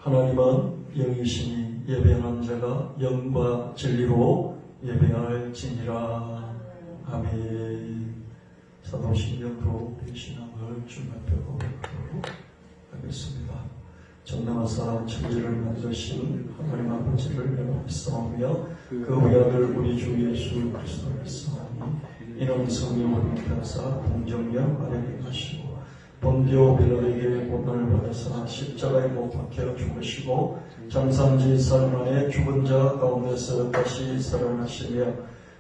하나님은 영이시니 예배하는 자가 영과 진리로 예배할지니라. 아멘. 사도신경으로 우리 신앙을 주님 앞에 고백하도록 하겠습니다. 전능하사 천지를 만드신 하나님 아버지를 믿사오며 그 외아들 우리 주 예수 그리스도를 믿사오니 이는 성령을 펴사 동정령 아래에 하시고 본디오 빌라에게 고난을 받아사 십자가에 못 박혀 죽으시고 장사지 사흘 만에 죽은 자 가운데서 다시 살아나시며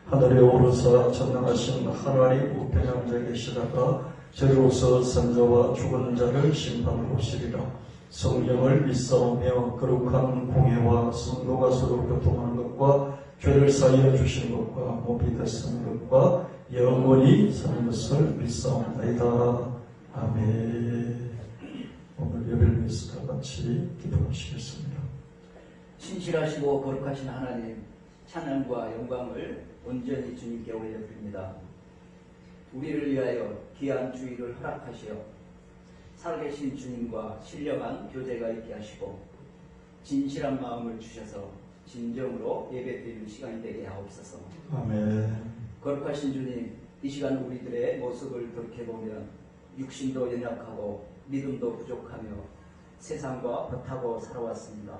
하늘에 오르사 전능하신 하나님 우편에 앉아 계시다가 저리로서 산자와 죽은 자를 심판하러 오시리라. 성령을 믿사오며 거룩한 공회와 성도가 서로 교통하는 것과 죄를 사하여 주시는 것과 몸이 되시는 것과 영원히 사는 것을 믿사옵나이다. 아멘. 오늘 예배를 위해서 다 같이 기도하시겠습니다. 신실하시고 거룩하신 하나님, 찬양과 영광을 온전히 주님께 올려드립니다. 우리를 위하여 귀한 주일을 허락하시어 살아계신 주님과 신령한 교제가 있게 하시고 진실한 마음을 주셔서 진정으로 예배드리는 시간이 되게 하옵소서. 아멘. 거룩하신 주님, 이 시간 우리들의 모습을 돌이켜보면 육신도 연약하고 믿음도 부족하며 세상과 버타고 살아왔습니다.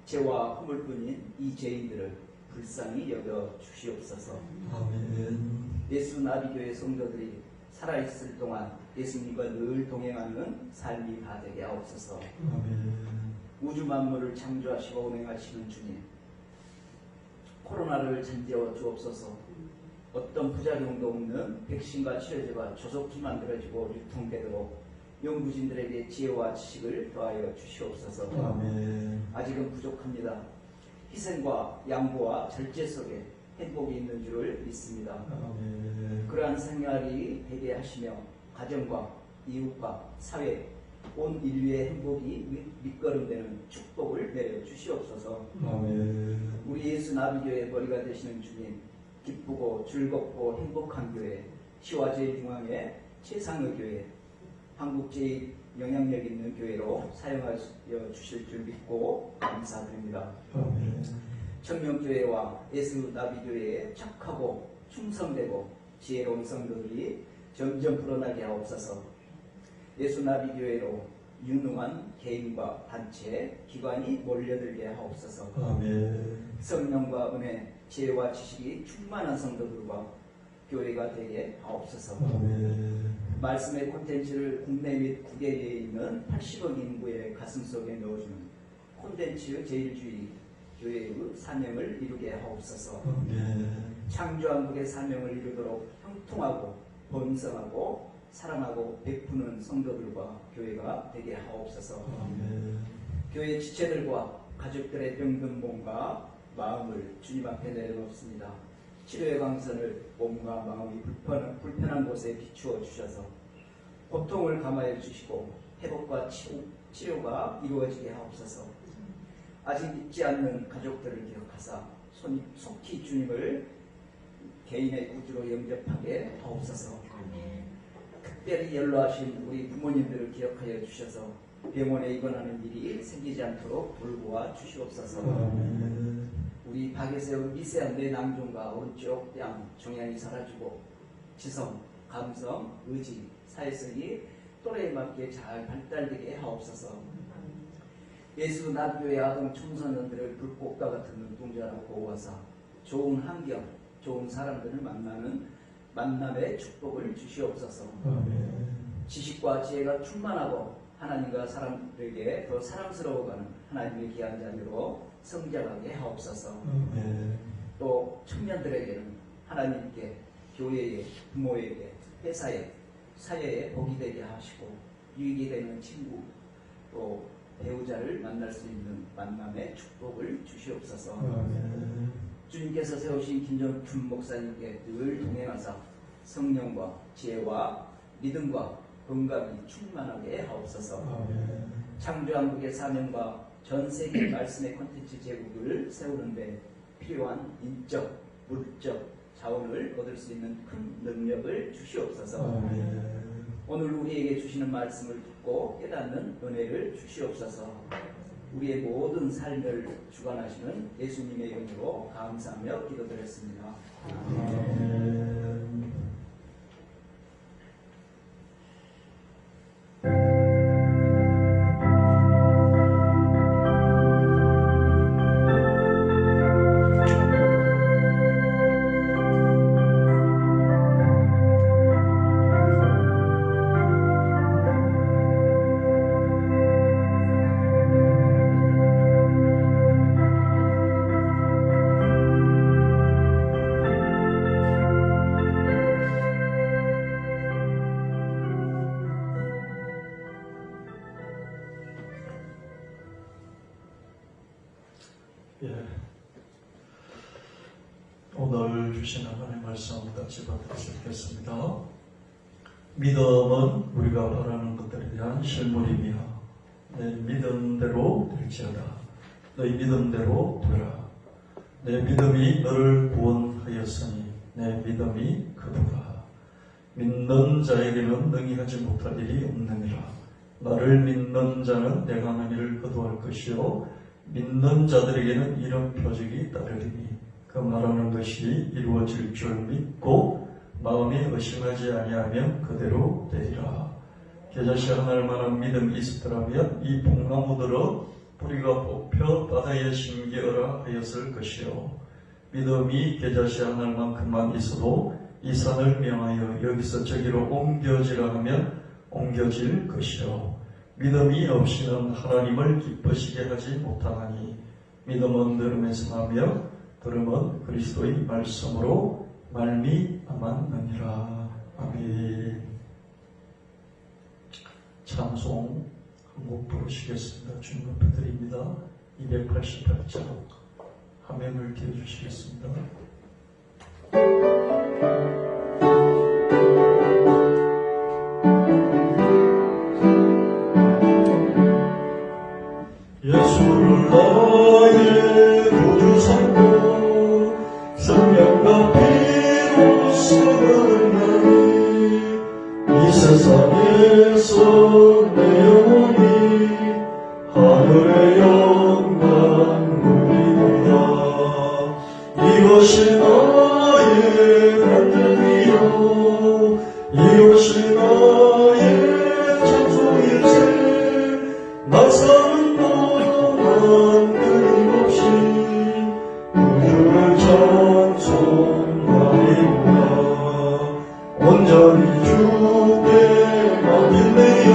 죄와 허물뿐인 이 죄인들을 불쌍히 여겨 주시옵소서. 아멘. 예수 나비교회 성도들이 살아있을 동안 예수님과 늘 동행하는 삶이 다 되게 하옵소서. 아멘. 우주 만물을 창조하시고 운행하시는 주님, 코로나를 잠재워 주옵소서. 어떤 부작용도 없는 백신과 치료제가 조속히 만들어지고 유통되도록 연구진들에게 지혜와 지식을 더하여 주시옵소서. 아멘. 아직은 부족합니다. 희생과 양보와 절제 속에 행복이 있는 줄을 믿습니다. 아멘. 그러한 생활이 되게 하시며 가정과 이웃과 사회, 온 인류의 행복이 밑거름되는 축복을 내려 주시옵소서. 아멘. 우리 예수 나비교회의 머리가 되시는 주님, 기쁘고 즐겁고 행복한 교회, 시와 제일 중앙의 최상의 교회, 한국 제일 영향력 있는 교회로 사용하여 주실 줄 믿고 감사드립니다. 아멘. 청명교회와 예수 나비교회에 착하고 충성되고 지혜로운 성도들이 점점 불어나게 하옵소서. 예수 나비교회로 유능한 개인과 단체, 기관이 몰려들게 하옵소서. 아멘. 성령과 은혜, 지혜와 지식이 충만한 성도들과 교회가 되게 하옵소서. 아멘. 말씀의 콘텐츠를 국내 및 국외에 있는 80억 인구의 가슴속에 넣어주는 콘텐츠 제일주의 교회의 사명을 이루게 하옵소서. 아멘. 창조한국의 사명을 이루도록 형통하고 번성하고 사랑하고 베푸는 성도들과 교회가 되게 하옵소서. 아멘. 교회 지체들과 가족들의 병든 몸과 마음을 주님 앞에 내려놓습니다. 치료의 광선을 몸과 마음이 불편한 곳에 비추어 주셔서 고통을 감화해 주시고 회복과 치료가 이루어지게 하옵소서. 아직 믿지 않는 가족들을 기억하사 속히 주님을 개인의 구주로 영접하게 하옵소서. 특별히 연로하신 우리 부모님들을 기억하여 주셔서 병원에 입원하는 일이 생기지 않도록 돌보아 주시옵소서. 아멘. 우리 박에세운 미세한 뇌낭종과 오른쪽 양 종양이 사라지고 지성, 감성, 의지, 사회성이 또래에 맞게 잘 발달되게 하옵소서. 예수 나비교회 아동 청소년들을 불꽃과 같은 눈동자로 보호하사 좋은 환경, 좋은 사람들을 만나는 만남의 축복을 주시옵소서. 아멘. 지식과 지혜가 충만하고 하나님과 사람들에게 더 사랑스러워가는 하나님의 귀한 자녀로 성장하게 하옵소서. 아멘. 또 청년들에게는 하나님께, 교회에, 부모에게, 회사에, 사회에 복이 되게 하시고 유익이 되는 친구, 또 배우자를 만날 수 있는 만남의 축복을 주시옵소서. 아멘. 주님께서 세우신 김정춘 목사님께 늘 동행하사 성령과 지혜와 믿음과 건강이 충만하게 하옵소서. 아멘. 창조한국의 사명과 전 세계 말씀의 콘텐츠 제국을 세우는데 필요한 인적, 물적 자원을 얻을 수 있는 큰 능력을 주시옵소서. 아멘. 오늘 우리에게 주시는 말씀을 듣고 깨닫는 은혜를 주시옵소서. 우리의 모든 삶을 주관하시는 예수님의 이름으로 감사하며 기도드렸습니다. 아멘. 예. 오늘 주신 하나님의 말씀 같이 받으시겠습니다. 믿음은 우리가 바라는 것들에 대한 실물이며 내 믿음대로 될지어다. 너희 믿음대로 되라. 내 믿음이 너를 구원하였으니 내 믿음이 그도다. 믿는 자에게는 능히 하지 못할 일이 없느니라. 나를 믿는 자는 내가 하는 일을 거두할 것이요 믿는 자들에게는 이런 표적이 따르리니 그 말하는 것이 이루어질 줄 믿고 마음이 의심하지 아니하면 그대로 되리라. 겨자씨 하늘만한 믿음이 있었더라면 이 복나무들은 뿌리가 뽑혀 바다에 심기어라 하였을 것이요 믿음이 겨자씨 하늘만큼만 있어도 이 산을 명하여 여기서 저기로 옮겨지라 하면 옮겨질 것이요 믿음이 없이는 하나님을 기쁘시게 하지 못하나니 믿음은 들음에서 나며 들음은 그리스도의 말씀으로 말미암았느니라. 아멘. 찬송 한 곡 부르시겠습니다. 주님 앞에 드립니다. 288장 화면을 띄워주시겠습니다. 예수를 나의 구주 삼고 생명과 피로 쓰는 이 세상에서 내 영혼이 하늘의 영광 누리도다. 이것이 나의 간증이요 이것이 나의 찬송일세. 나 사는 동안 끊임없이 우주를 찬송하리로다. 온전히 주께 맡길래야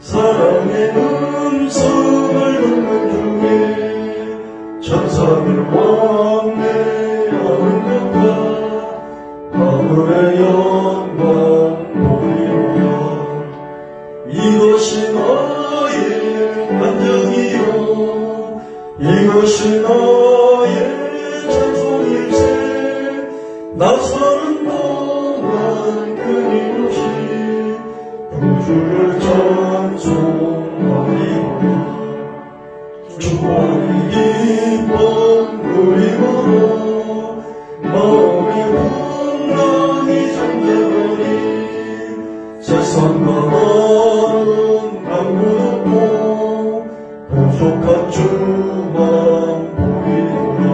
사랑의 음성을 듣는 중에 천사들 왕래하는 것과 하늘의 영광 보리로다. 이것이 나의 간증이요 이것이 나의 찬송일세. 나 사는 동안 끊임없이 구주를 찬송하리로다. 주권이 기쁜 누림으로 마음이 풍랑이 잠들으니 세상과 나는 남부없고 부족한 주만 보이노라.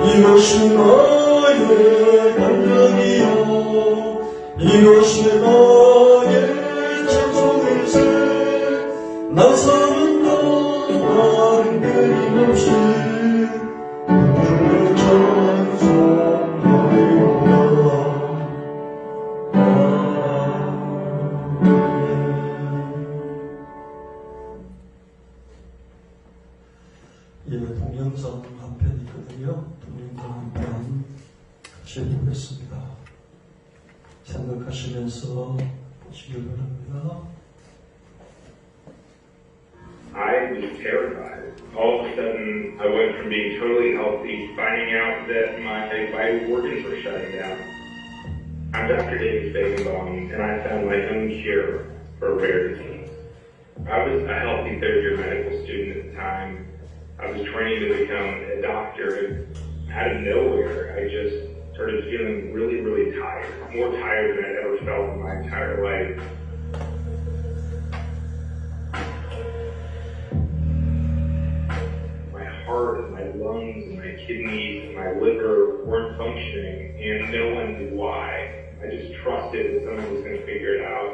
이것이 나의 간증이요 이것이 나의 찬송일세. 나 사는 동안 끊임없이 주를 찬송하리로다. 예, 동영상 한 편 있거든요. 동영상 한 편 같이 보겠습니다. 생각하시면서 보시길 바랍니다. I was terrified. All of a sudden, I went from being totally healthy, finding out that my vital organs were shutting down. I'm Dr. David Fagenbaum, and I found my own cure for a rare disease. I was a healthy third-year medical student at the time. I was training to become a doctor, and out of nowhere, I just started feeling really, really tired. More tired than I'd ever felt in my entire life. my kidneys and my liver weren't functioning, and no one knew why. I just trusted that someone was going to figure it out.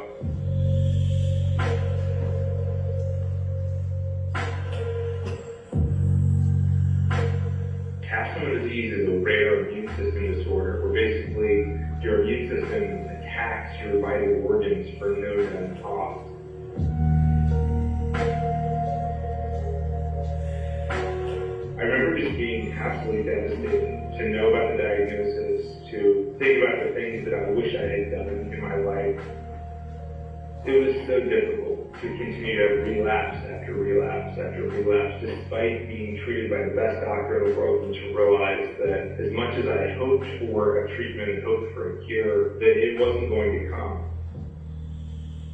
Castleman disease is a rare immune system disorder where basically your immune system attacks your vital organs for no known cause. I remember just being absolutely devastated to know about the diagnosis, to think about the things that I wish I had done in my life. It was so difficult to continue to relapse after relapse after relapse, despite being treated by the best doctor in the world, and to realize that as much as I hoped for a treatment and hoped for a cure, that it wasn't going to come.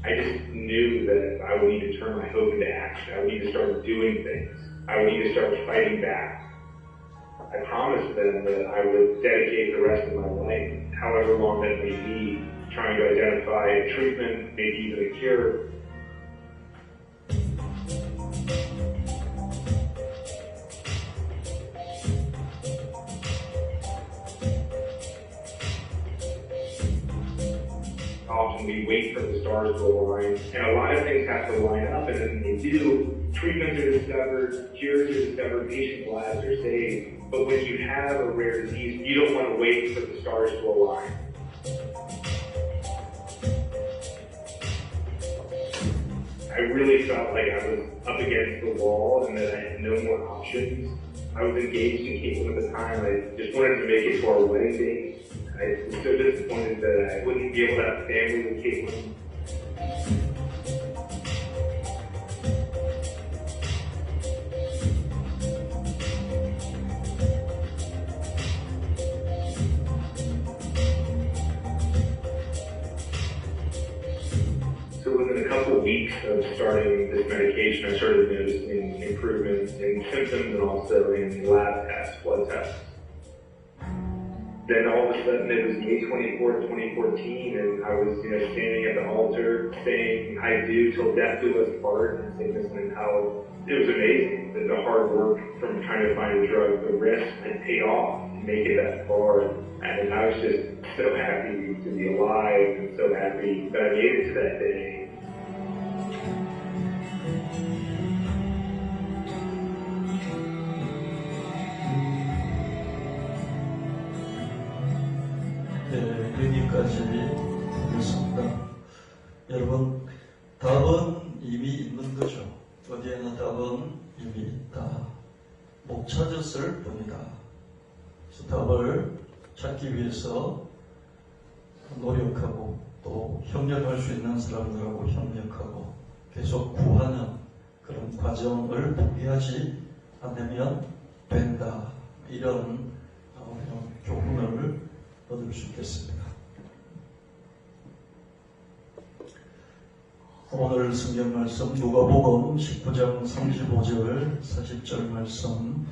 I just knew that I would need to turn my hope into action. I would need to start doing things. I would need to start fighting back. I promised them that I would dedicate the rest of my life, however long that may be, trying to identify a treatment, maybe even a cure. Often we wait for the stars to align, and a lot of things have to line up, and then they do. Treatments are discovered, cures are discovered, patient lives are saved. But when you have a rare disease, you don't want to wait for the stars to align. I really felt like I was up against the wall and that I had no more options. I was engaged in Caitlin at the time. I just wanted to make it to our wedding date. I was so disappointed that I wouldn't be able to have family with Caitlin. So within a couple of weeks of starting this medication, I started noticing improvements in symptoms and also in lab tests, blood tests. Then all of a sudden it was May 24th, 2014, and I was, standing at the altar saying, "I do till death do us part," and sickness and health. It was amazing that the hard work from trying to find a drug, the risk had paid off to make it that far. And I was just so happy to be alive and so happy that I made it to that day. 여기까지 하겠습니다. 여러분, 답은 이미 있는 거죠. 어디에나 답은 이미 있다. 못 찾았을 뿐이다. 그래서 답을 찾기 위해서 노력하고 또 협력할 수 있는 사람들하고 협력하고 계속 구하는 그런 과정을 포기하지 않으면 된다. 이런 교훈을 얻을 수 있겠습니다. 오늘 성경 말씀 누가복음 19장 35절 40절 말씀,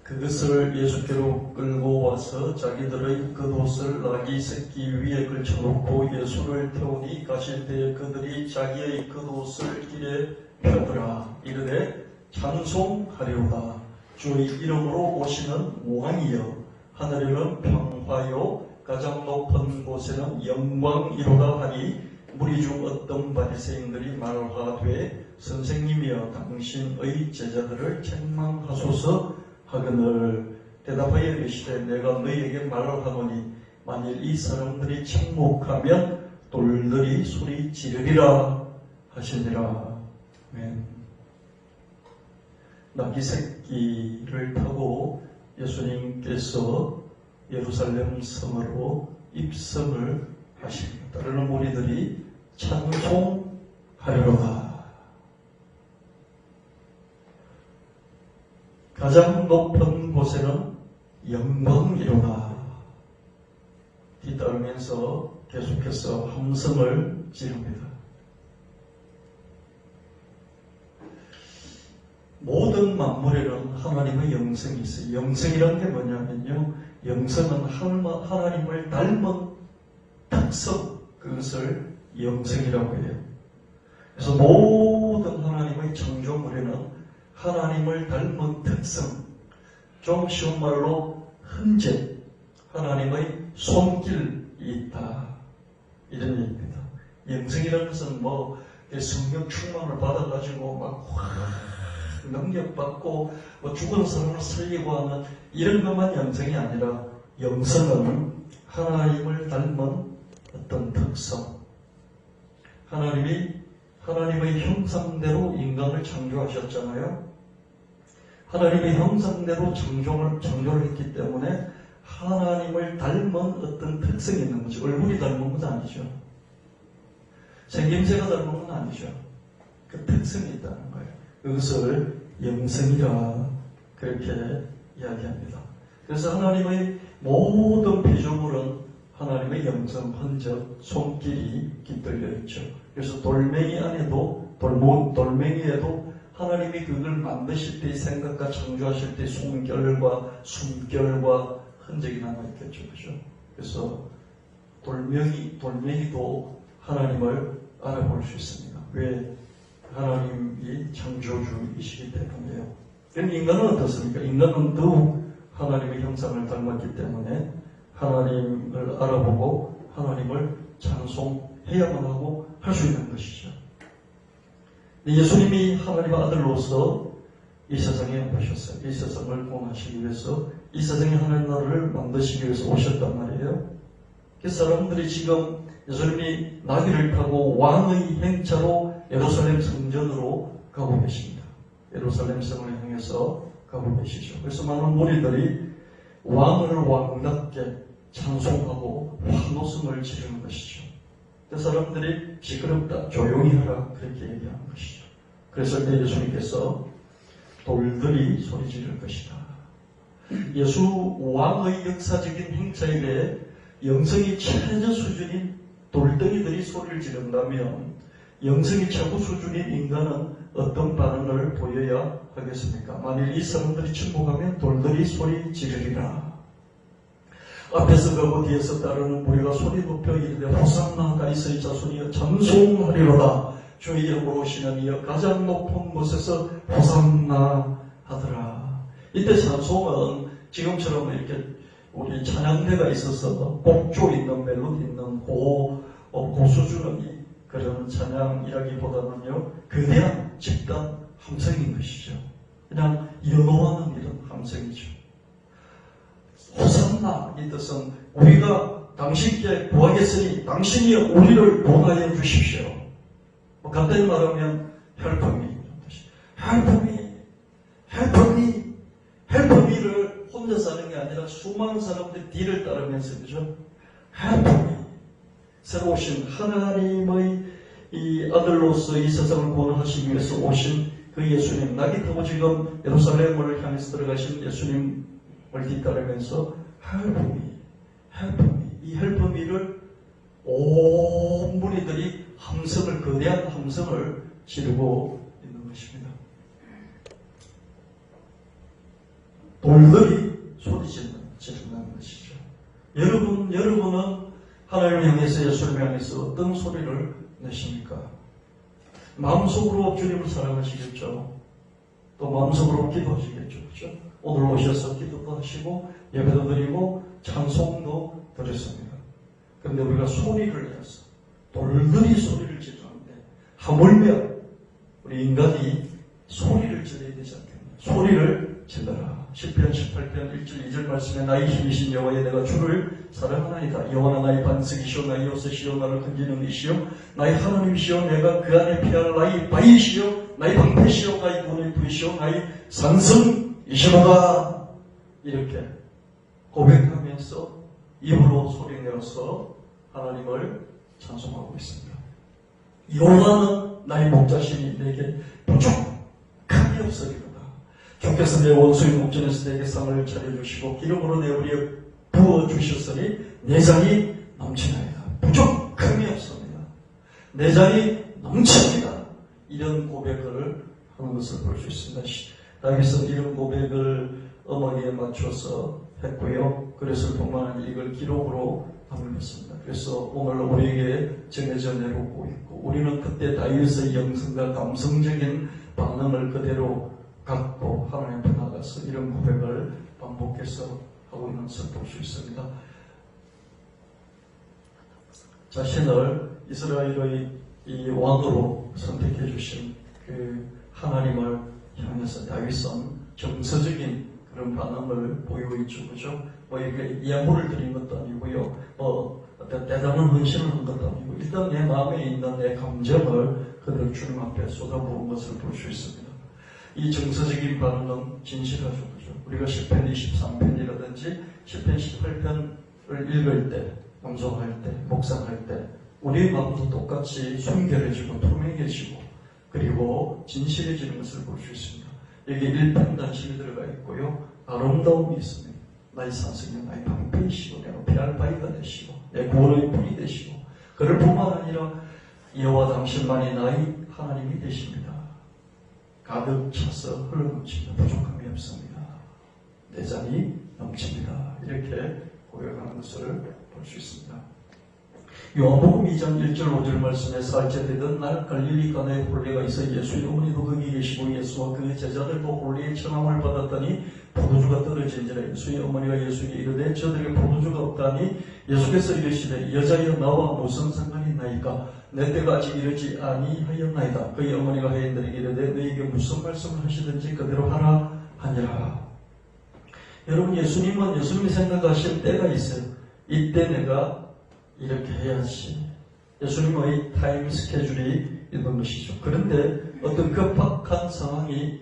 그것을 예수께로 끌고 와서 자기들의 겉옷을 아기 새끼 위에 걸쳐놓고 예수를 태우니 가실 때에 그들이 자기의 겉옷을 길에 펴더라. 이르되 찬송하리로다. 주의 이름으로 오시는 왕이여, 하늘에는 평화요 가장 높은 곳에는 영광이로다 하니, 무리 중 어떤 바리새인들이 말하되 선생님이여 당신의 제자들을 책망하소서 하거늘, 대답하여 이르시되 내가 너희에게 말하노니 만일 이 사람들이 침묵하면 돌들이 소리 지르리라 하시니라. 아멘. 나귀 새끼를 타고 예수님께서 예루살렘 성으로 입성을 하십니다. 따르는 무리들이 찬송하리로다. 가장 높은 곳에는 영광이로다. 뒤따르면서 계속해서 함성을 지릅니다. 모든 만물에는 하나님의 영성이 있어요. 영성이란 게 뭐냐면요, 영성은 하나님을 닮은 특성, 그것을 영성이라고 해요. 그래서 모든 하나님의 창조물에는 하나님을 닮은 특성, 좀 쉬운 말로 흔적, 하나님의 손길이 있다. 이런 얘기입니다. 영성이라는 것은 뭐 성령 충만을 받아가지고 막 능력받고 뭐 죽은 사람을 살리고 하는 이런 것만 영성이 아니라 영성은 하나님을 닮은 어떤 특성, 하나님의 형상대로 인간을 창조하셨잖아요. 하나님의 형상대로 창조를 했기 때문에 하나님을 닮은 어떤 특성이 있는 거죠. 얼굴이 닮은 건 아니죠. 생김새가 닮은 건 아니죠. 그 특성이 있다는 거예요. 그것을 영성이라 그렇게 이야기합니다. 그래서 하나님의 모든 피조물은 하나님의 영성, 흔적, 손길이 깃들려 있죠. 그래서 돌멩이 안에도, 돌멩이에도 하나님이 그걸 만드실 때의 생각과 창조하실 때의 숨결과 흔적이 남아있겠죠. 그죠? 그래서 돌멩이도 하나님을 알아볼 수 있습니다. 왜? 하나님이 창조주이시기 때문에요. 그럼 인간은 어떻습니까? 인간은 더욱 하나님의 형상을 닮았기 때문에 하나님을 알아보고 하나님을 찬송해야만 하고 할 수 있는 것이죠. 예수님이 하나님의 아들로서 이 세상에 오셨어요. 이 세상을 구원하시기 위해서, 이 세상에 하나님 나라를 만드시기 위해서 오셨단 말이에요. 그래서 사람들이 지금 예수님이 나귀를 타고 왕의 행차로 예루살렘 성전으로 가고 계십니다. 예루살렘 성을 향해서 가고 계시죠. 그래서 많은 무리들이 왕을 왕답게 찬송하고 환호성을 지르는 것이죠. 그 사람들이 시끄럽다, 조용히 하라 그렇게 얘기하는 것이죠. 그래서 예수님께서 돌들이 소리 지를 것이다. 예수 왕의 역사적인 행차에 대해 영성이 최저 수준인 돌덩이들이 소리를 지른다면 영성이 최고 수준인 인간은 어떤 반응을 보여야 하겠습니까? 만일 이 사람들이 침묵하면 돌들이 소리 지르리라. 앞에서 가고 뒤에서 따르는 무리가 소리 높여 이르되 호산나 다윗의 자손이여 찬송하리로다. 주의 이름으로 오시는 이여 가장 높은 곳에서 호산나 하더라. 이때 찬송은 지금처럼 이렇게 우리 찬양대가 있어서 곡조 있는 멜로디 있는 고수준의 그런 찬양이라기보다는요, 거대한 집단 함성인 것이죠. 그냥 연호하는 이런 함성이죠. 호산나 이 뜻은 우리가 당신께 구하겠으니 당신이 우리를 구원하여 주십시오. 간단히 말하면 help me 이런 뜻이. help me를 혼자 사는 게 아니라 수많은 사람들이 뒤를 따르면서 그죠? help me. 새로 오신 하나님의 이 아들로서 이 세상을 구원하시기 위해서 오신 그 예수님, 나귀 타고 지금 예루살렘을 향해서 들어가신 예수님을 뒤따르면서 help me. 이 help me를 온 무리들이 함성을, 거대한 함성을 지르고 있는 것입니다. 돌들이 소리 지른다는 것이죠. 여러분은 하나님을 향해서, 예수님을 향해서 어떤 소리를 내십니까? 마음속으로 주님을 사랑하시겠죠. 또 마음속으로 기도하시겠죠. 그렇죠? 오늘 오셔서 기도도 하시고 예배도 드리고 찬송도 드렸습니다. 그런데 우리가 소리를 내서 돌들이 소리를 지르는데 하물며 우리 인간이 소리를 질러야 되지 않겠냐. 소리를 질러라. 10편 18편 1절 2절 말씀에 나의 힘이신 여호와여 내가 주를 사랑하나이다. 여호와는 나의 반석이시오 나의 요새시오 나를 건지는 이시오 나의 하나님이시오 내가 그 안에 피할 나의 바위시오 나의 방패시오 나의 구원의 부이시오 나의 산성이시로다. 이렇게 고백하면서 입으로 소리 내어서 하나님을 찬송하고 있습니다. 여호와는 나의 목자시니 내게 부족함이 없으리로다. 주께서 내 원수의 목전에서 내게 상을 차려주시고 기름으로 내 우리에 부어주셨으니 내장이 넘치나이다. 부족함이 없습니다. 내장이 넘칩니다. 이런 고백을 하는 것을 볼 수 있습니다. 다윗은 이런 고백을 음악에 맞춰서 했고요. 그랬을 뿐만 아니라 이걸 기록으로 남겼습니다. 그래서 오늘 우리에게 전해져 내려오고 있고 우리는 그때 다윗의 영성과 감성적인 반응을 그대로 갖고 하나님 앞에 나가서 이런 고백을 반복해서 하고 있는 것을 볼 수 있습니다. 자신을 이스라엘의 이 왕으로 선택해 주신 그 하나님을 향해서 다윗은 정서적인 그런 반응을 보이고 있죠. 그죠? 뭐 이렇게 예물을 드린 것도 아니고요. 뭐 어떤 대단한 헌신을 한 것도 아니고 일단 내 마음에 있는 내 감정을 그대로 주님 앞에 쏟아부은 것을 볼 수 있습니다. 이 정서적인 반응은 진실하죠. 그죠? 우리가 시편 23편이라든지 시편 18편을 읽을 때, 암송할 때, 묵상할 때 우리의 마음도 똑같이 순결해지고 투명해지고 그리고 진실해지는 것을 볼 수 있습니다. 여기 일편단심이 들어가 있고요. 아름다움이 있습니다. 나의 산성이 나의 방패이시고 내가 피할 바위가 되시고 내 구원의 분이 되시고 그럴 뿐만 아니라 여호와 당신만이 나의 하나님이 되십니다. 가득 차서 흘러넘칩니다. 부족함이 없습니다. 내 잔이 넘칩니다. 이렇게 고백하는 것을 볼 수 있습니다. 요한복음 2장 1절 5절 말씀에 살째 되던 날 갈릴리 가나에 혼례가 있어 예수의 어머니도 거기 계시고 예수와 그 제자들도 혼례의 청함을 받았더니 포도주가 떨어진지라 예수의 어머니가 예수에게 이르되 저들에게 포도주가 없다니 예수께서 이르시되 여자여 나와 무슨 상관이 있나이까 내 때가 아직 이르지 아니하였나이다. 그의 어머니가 회인들에게 이르되 너에게 무슨 말씀을 하시든지 그대로 하라 하니라. 여러분 예수님이 생각하실 때가 있어요. 이때 내가 이렇게 해야지. 예수님의 타임 스케줄이 있는 것이죠. 그런데 어떤 급박한 상황이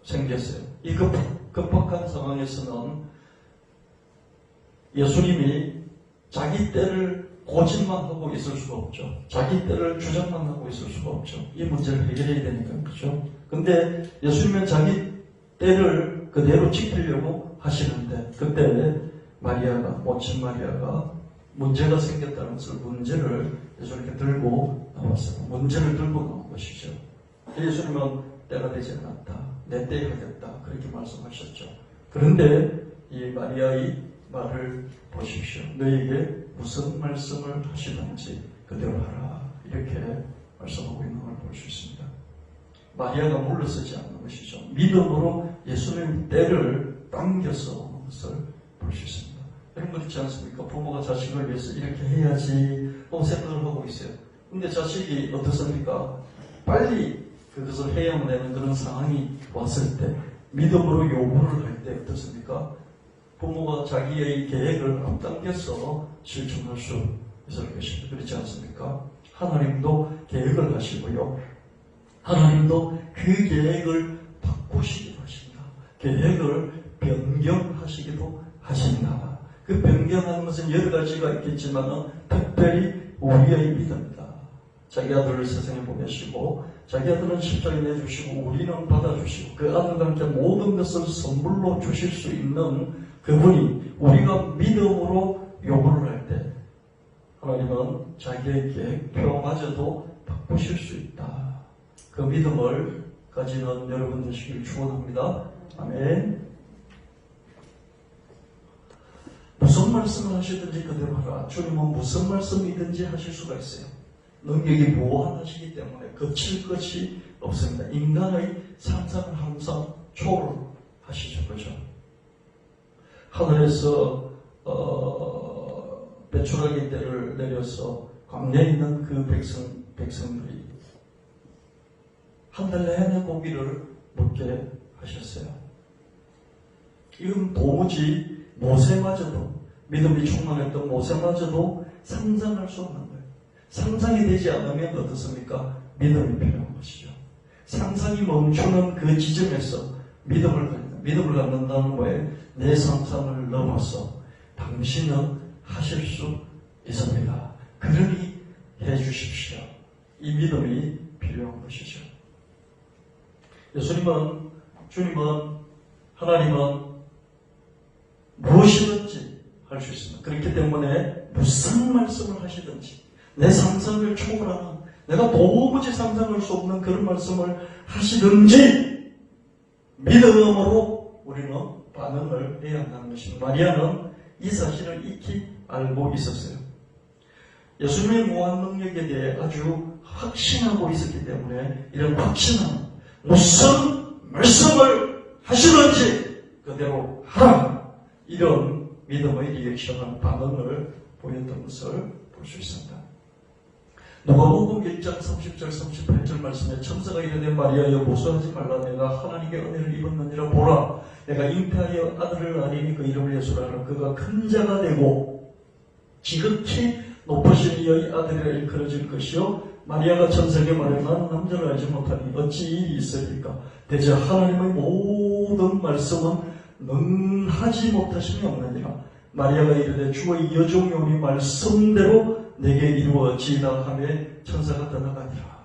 생겼어요. 이 급박한 상황에서는 예수님이 자기 때를 고집만 하고 있을 수가 없죠. 자기 때를 주장만 하고 있을 수가 없죠. 이 문제를 해결해야 되니까. 그렇죠? 근데 예수님은 자기 때를 그대로 지키려고 하시는데 그때 마리아가, 모친 마리아가 문제가 생겼다는 것을 문제를 예수님께 들고 나왔어요. 문제를 들고 나온 것이죠. 예수님은 때가 되지 않았다. 내 때에 하겠다. 그렇게 말씀하셨죠. 그런데 이 마리아의 말을 보십시오. 너에게 무슨 말씀을 하시든지 그대로 하라. 이렇게 말씀하고 있는 걸 볼 수 있습니다. 마리아가 물러서지 않는 것이죠. 믿음으로 예수님 때를 당겨서 오는 것을 볼 수 있습니다. 이런 거 있지 않습니까? 부모가 자식을 위해서 이렇게 해야지 생각을 하고 있어요. 근데 자식이 어떻습니까? 빨리 그것을 해야만 되는 그런 상황이 왔을 때 믿음으로 요구를 할 때 어떻습니까? 부모가 자기의 계획을 앞당겨서 실천할 수 있을 것입니다. 그렇지 않습니까? 하나님도 계획을 하시고요. 하나님도 그 계획을 바꾸시기도 하십니다. 계획을 변경하시기도 하십니다. 그 변경하는 것은 여러 가지가 있겠지만 특별히 우리의 믿음이다. 자기 아들을 세상에 보내시고 자기 아들은 십자가에 내주시고 우리는 받아주시고 그 아들과 함께 모든 것을 선물로 주실 수 있는 그분이 우리가 믿음으로 요구를 할 때 하나님은 자기의 계획표마저도 바꾸실 수 있다. 그 믿음을 가지는 여러분 되시길 축원합니다. 아멘. 무슨 말씀을 하시든지 그대로 하라. 주님은 무슨 말씀이든지 하실 수가 있어요. 능력이 무한하시기 때문에 거칠 것이 없습니다. 인간의 상상을 항상 초월하시죠. 그죠? 하늘에서 배추라기 때를 내려서 광야에 있는 그 백성들이 한 달 내내 고기를 먹게 하셨어요. 이건 도무지 모세마저도 믿음이 충만했던 모세마저도 상상할 수 없는 거예요. 상상이 되지 않으면 어떻습니까? 믿음이 필요한 것이죠. 상상이 멈추는 그 지점에서 믿음을 갖는다는 거에 내 상상을 넘어서 당신은 하실 수 있습니다. 그러니 해 주십시오. 이 믿음이 필요한 것이죠. 주님은 하나님은 무엇이든지 할 수 있습니다. 그렇기 때문에 무슨 말씀을 하시든지 내 상상을 초월하는 내가 도무지 상상할 수 없는 그런 말씀을 하시든지 믿음으로 우리는 반응을 해야 한다는 것입니다. 마리아는 이 사실을 익히 알고 있었어요. 예수님의 무한 능력에 대해 아주 확신하고 있었기 때문에 이런 확신함 무슨 말씀을 하시든지 그대로 하라 이런 믿음의 리액션을 반응을 보였던 것을 볼 수 있습니다. 누가복음 1장 30절 38절 말씀에 천사가 이르되 마리아여 보소하지 말라 내가 하나님께 은혜를 입었느니라 보라 내가 잉태하여 아들을 낳으리니 그 이름을 예수라 하라 그가 큰 자가 되고 지극히 높으신 이의 아들이라 일컬어질 것이요 마리아가 천사에게 말해 나는 남자를 알지 못하니 어찌 이 일이 있으리까 대저 하나님의 모든 말씀은 능하지 못하심이 없느니라 마리아가 이르되 주의 여종이 말씀대로 내게 이루어지이다 하며 천사가 떠나가니라.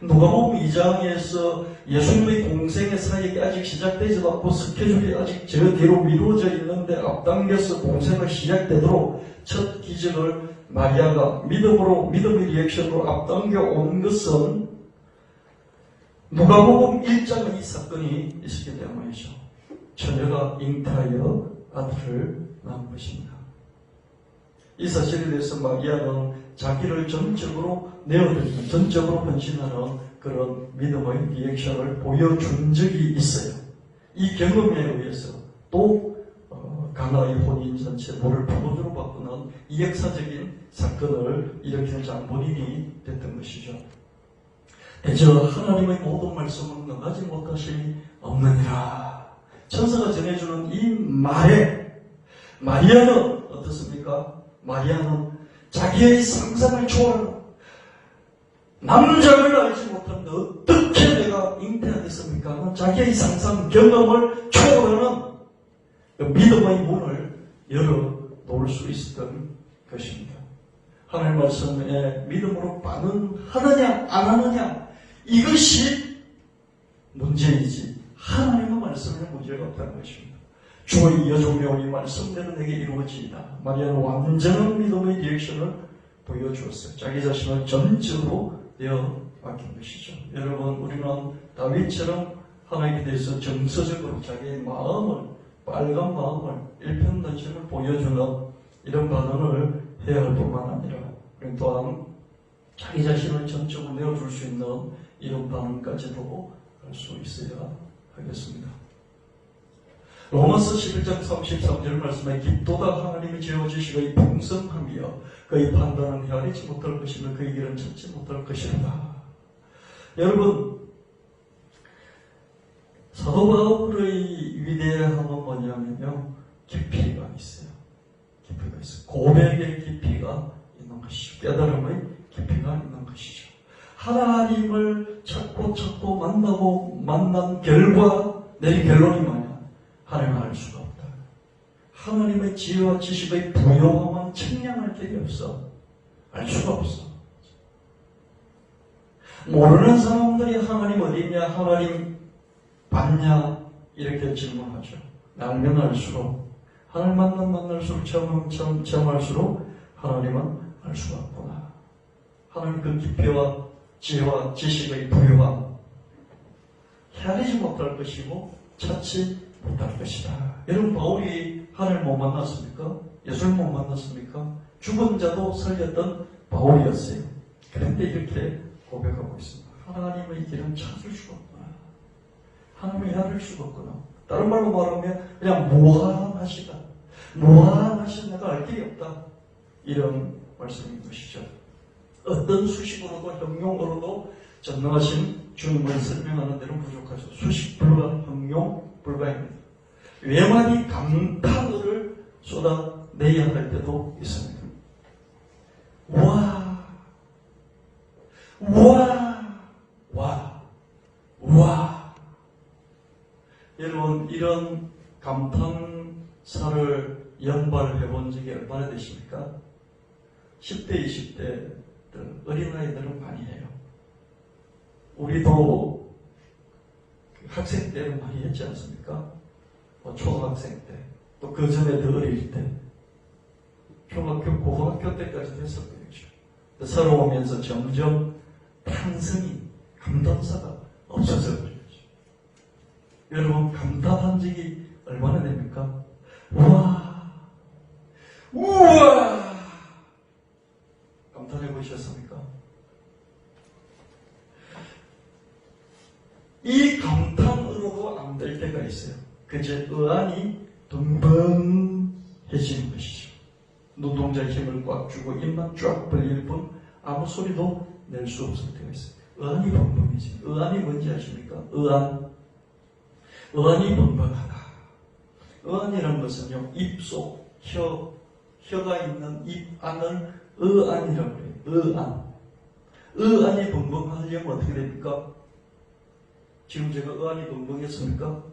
누가복음 2장에서 예수님의 공생의 사역이 아직 시작되지도 않고 스케줄이 아직 저 뒤로 미루어져 있는데 앞당겨서 공생을 시작되도록 첫 기적을 마리아가 믿음의 리액션으로 앞당겨 온 것은 누가복음 1장의 이 사건이 있었기 때문이죠. 처녀가 잉태하여 아들을 낳은 것입니다. 이 사실에 대해서 마리아는 자기를 전적으로 내어드리는, 전적으로 헌신하는 그런 믿음의 리액션을 보여준 적이 있어요. 이 경험에 의해서 또 가나의 혼인 전체 물을 포도주로 바꾸는 이 역사적인 사건을 일으키는 장본인이 됐던 것이죠. 대저 하나님의 모든 말씀은 능하지 못하심이 없느니라. 천사가 전해주는 이 말에 마리아는 어떻습니까? 마리아는 자기의 상상을 초월하는 남자를 알지 못하는데 어떻게 내가 잉태하겠습니까? 자기의 상상 경험을 초월하는 믿음의 문을 열어 놓을 수 있었던 것입니다. 하나님 말씀에 믿음으로 반응하느냐 안 하느냐 이것이 문제이지 하나님의 말씀에 문제가 없다는 것입니다. 주의 여종묘이 말씀대로 내게 이루어지이다. 마리아는 완전한 믿음의 리액션을 보여주었어요. 자기 자신을 전적으로 내어 맡긴 것이죠. 여러분 우리는 다윗처럼 하나님에 대해서 정서적으로 자기의 마음을 빨간 마음을 일편단심을 보여주는 이런 반응을 해야 할 뿐만 아니라 우리 또한 자기 자신을 전적으로 내어줄 수 있는 이런 반응까지도 할 수 있어야 하겠습니다. 로마서 11장 33절 말씀에 깊도다 하나님의 지어지시의 풍성함이여 그의 판단은 헤아리지 못할 것이며 그의 길은 찾지 못할 것이다. 여러분 사도 바울의 위대함은 뭐냐면요 깊이가 있어요. 깊이가 있어요. 고백의 깊이가 있는 것이죠. 깨달음의 깊이가 있는 것이죠. 하나님을 찾고 만난 결과 내린 결론이 뭐냐? 하나님을 알 수가 없다. 하나님의 지혜와 지식의 부요함은 측량할 길이 없어. 알 수가 없어. 모르는 사람들이 하나님 어디 있냐? 하나님 봤냐? 이렇게 질문하죠. 알면 알수록 하나님 만날수록 체험할수록 하나님은 알 수가 없구나. 하나님 그 깊이와 지혜와 지식의 부요함 헤아리지 못할 것이고 찾지 못할 것이다. 여러분 바울이 하나님 못 만났습니까? 예수를 못 만났습니까? 죽은 자도 살렸던 바울이었어요. 그런데 이렇게 고백하고 있습니다. 하나님의 길은 찾을 수가 없구나. 하나님을 헤아릴 수가 없구나. 다른 말로 말하면 그냥 무한하시다. 무한하신 내가 알 길이 없다. 이런 말씀인 것이죠. 어떤 수식으로도 형용어로도 전능하신 주님을 설명하는 대로 부족하죠. 수식 불가, 형용 불가입니다. 외마디 감탄어를 쏟아내야 할 때도 있습니다. 와, 여러분 이런 감탄사를 연발해 본 적이 얼마나 되십니까? 10대, 20대들, 어린아이들은 많이 해요. 우리도 학생 때는 많이 했지 않습니까? 초등학생 때, 또 그 전에 더 어릴 때, 중학교, 고등학교 때까지 했었거든요. 살아오면서 점점 탄성이, 감탄사가 없어져 버렸죠. 여러분, 감탄한 적이 얼마나 됩니까? 우와! 감탄해 보셨습니까? 이 감탄으로도 안 될 때가 있어요. 그저 의안이 벙벙해지는 것이죠. 눈동자에 힘을 꽉 주고 입만 쫙 벌릴 뿐 아무 소리도 낼 수 없을 때가 있어요. 의안이 벙벙해지죠. 의안이 뭔지 아십니까? 의안이 벙벙하다. 의안이라는 것은요, 입속, 혀가 있는 입 안을 의안이라고 해요. 의안이 벙벙하려면 어떻게 됩니까? 지금 제가 의안이 벙벙했습니까?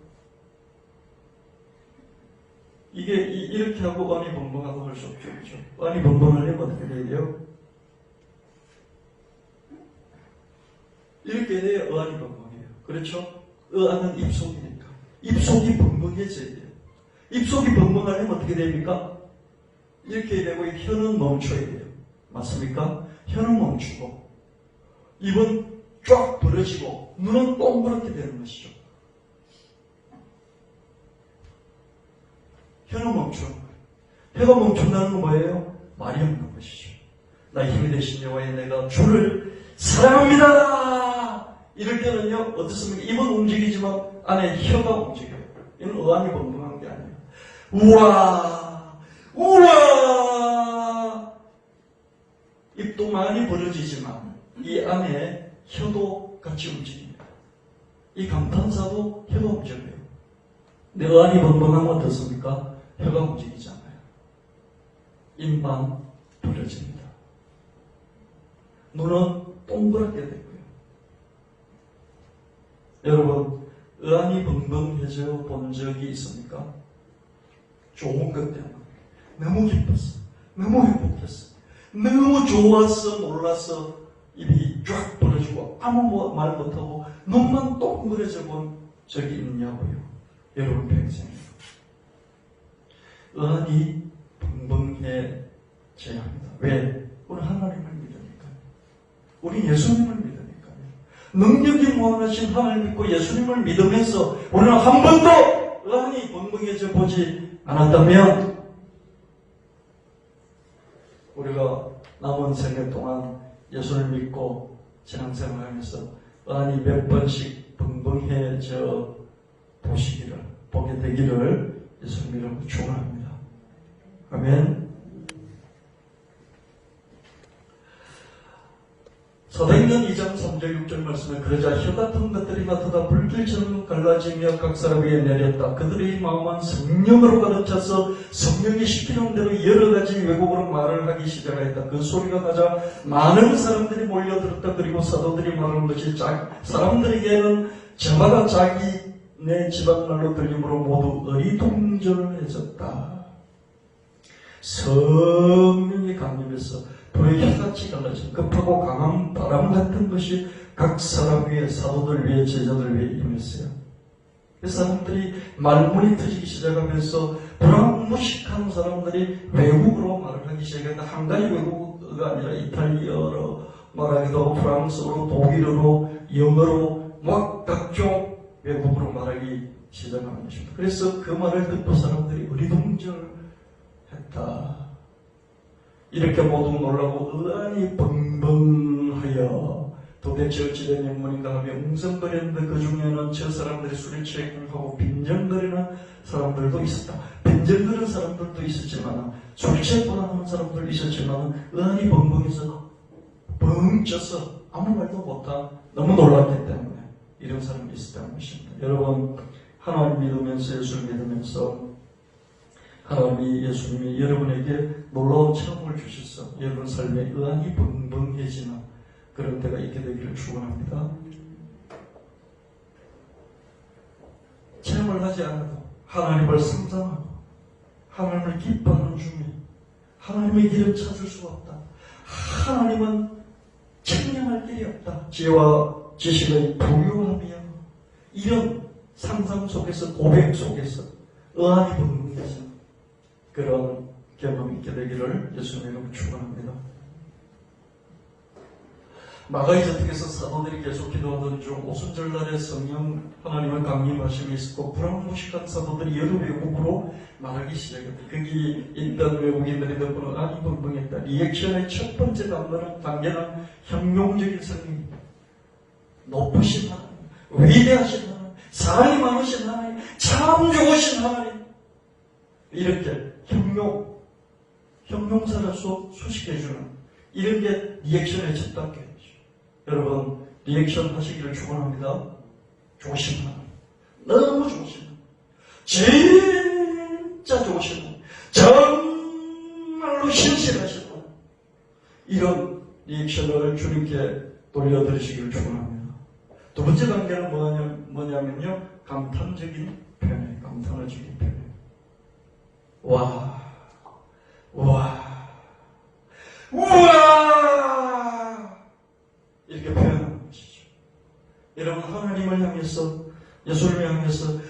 이게 이렇게 하고 의안이 벙벙하고 할 수 없죠. 그렇죠? 의안이 벙벙하려면 어떻게 돼야 돼요? 이렇게 돼야 의안이 벙벙해요. 그렇죠? 의안은 입속이니까. 입속이 벙벙해져야 돼요. 입속이 벙벙하려면 어떻게 됩니까? 이렇게 되고 혀는 멈춰야 돼요. 맞습니까? 혀는 멈추고 입은 쫙 벌어지고 눈은 동그랗게 되는 것이죠. 혀는 멈추는 거예요. 혀가 멈춘다는 건 뭐예요? 말이 없는 것이죠. 나의 힘이 되신 여호와의 내가 주를 사랑합니다. 이럴 때는요, 어떻습니까? 입은 움직이지만 안에 혀가 움직여요. 이는 의안이 벙벙한 게 아니에요. 우와! 입도 많이 벌어지지만 이 안에 혀도 같이 움직입니다. 이 감탄사도 혀가 움직여요. 내 의안이 벙벙하면 어떻습니까? 혀가 움직이지 않아요. 입만 벌어집니다. 눈은 동그랗게 되고요. 여러분, 의안이 벙벙해져 본 적이 있습니까? 좋은 것 때문에. 너무 기뻤어. 너무 행복했어. 너무 좋았어. 몰랐어. 입이 쫙 벌어지고 아무 말 못하고 눈만 동그래져 본 적이 있냐고요. 여러분 평생에. 의안이 벙벙해져야 합니다. 왜? 우리 하나님을 믿으니까요. 우리 예수님을 믿으니까요. 능력이 무한하신 하나님을 믿고 예수님을 믿으면서 우리는 한 번도 의안이 벙벙해져 보지 않았다면 우리가 남은 생애 동안 예수를 믿고 신앙생활하면서 의안이 몇 번씩 벙벙해져 보게 되기를 예수님이라고 축원합니다. 아멘. 사도행전 2장 3절 6절 말씀에 그러자 혀 같은 것들이 나타나 불길처럼 갈라지며 각 사람 위에 내렸다. 그들의 마음은 성령으로 가득차서 성령이 시키는 대로 여러 가지 외국어로 말을 하기 시작하였다. 그 소리가 나자 많은 사람들이 몰려들었다. 그리고 사도들이 말하는 것이 사람들에게는 저마다 자기네 지방말로 들림으로 모두 의동절해졌다. 성령이 강림해서 불의 혀같이 갈라진 급하고 강한 바람 같은 것이 각 사람 위에, 사도들 위에, 제자들 위에 임했어요. 그 사람들이 말문이 터지기 시작하면서 불황무식한 사람들이 외국어로 말을 하기 시작했다. 한 가지 외국어가 아니라 이탈리아어로 말하기도 하고 프랑스어로, 독일어로, 영어로 막 각종 외국어로 말하기 시작하는 것입니다. 그래서 그 말을 듣고 사람들이 어리둥절했다. 이렇게 모두 놀라고 의안이 벙벙하여 도대체 어찌된 인물인가 하며 웅성거렸는데 그 중에는 저 사람들이 술에 취하고 빈정거리는 사람들도 있었다. 빈정거리는 사람들도 있었지만 술 취했구나 하는 사람들도 있었지만 의안이 벙벙해서 벙쪄서 아무 말도 못한 너무 놀랐기 때문에 이런 사람이 있었다는 것입니다. 여러분, 하나님 믿으면서 예수를 믿으면서 하나님이 예수님이 여러분에게 놀라운 체험을 주셔서 여러분 삶에 의안이 벙벙해지는 그런 때가 있게 되기를 축원합니다. 체험을 하지 않아도 하나님을 상상하고 하나님을 기뻐하는 중에 하나님의 길을 찾을 수가 없다. 하나님은 측량할 길이 없다. 지혜와 지식의 부유함이야. 이런 상상 속에서 고백 속에서 의안이 벙벙해지는 그런 경험이 있게 되기를 예수님으로 축원합니다. 마가이저택에서 사도들이 계속 기도하던 중 오순절날에 성령 하나님의 강림하심이 있었고 불황무식한 사도들이 여러 외국어로 말하기 시작했다. 거기 있던 외국인들이 덕분에 의안이 벙벙했다. 리액션의 첫 번째 단계는 혁명적인 성령입니다. 높으신 하나님, 위대하신 하나님, 사랑이 많으신 하나님, 참 좋으신 하나님, 감사로서 소식해주는 이런 게 리액션의 첫 단계죠. 여러분 리액션 하시기를 축원합니다. 조심하는, 너무 조심하는, 진짜 조심하는, 정말로 신실하시는 이런 리액션을 주님께 돌려드리시기를 축원합니다. 두 번째 단계는 뭐냐면요, 감탄적인 표현이에요. 감탄적인 표현. 와, 이렇게 표현하는 것이죠. 여러분 하나님을 향해서, 예수님을 향해서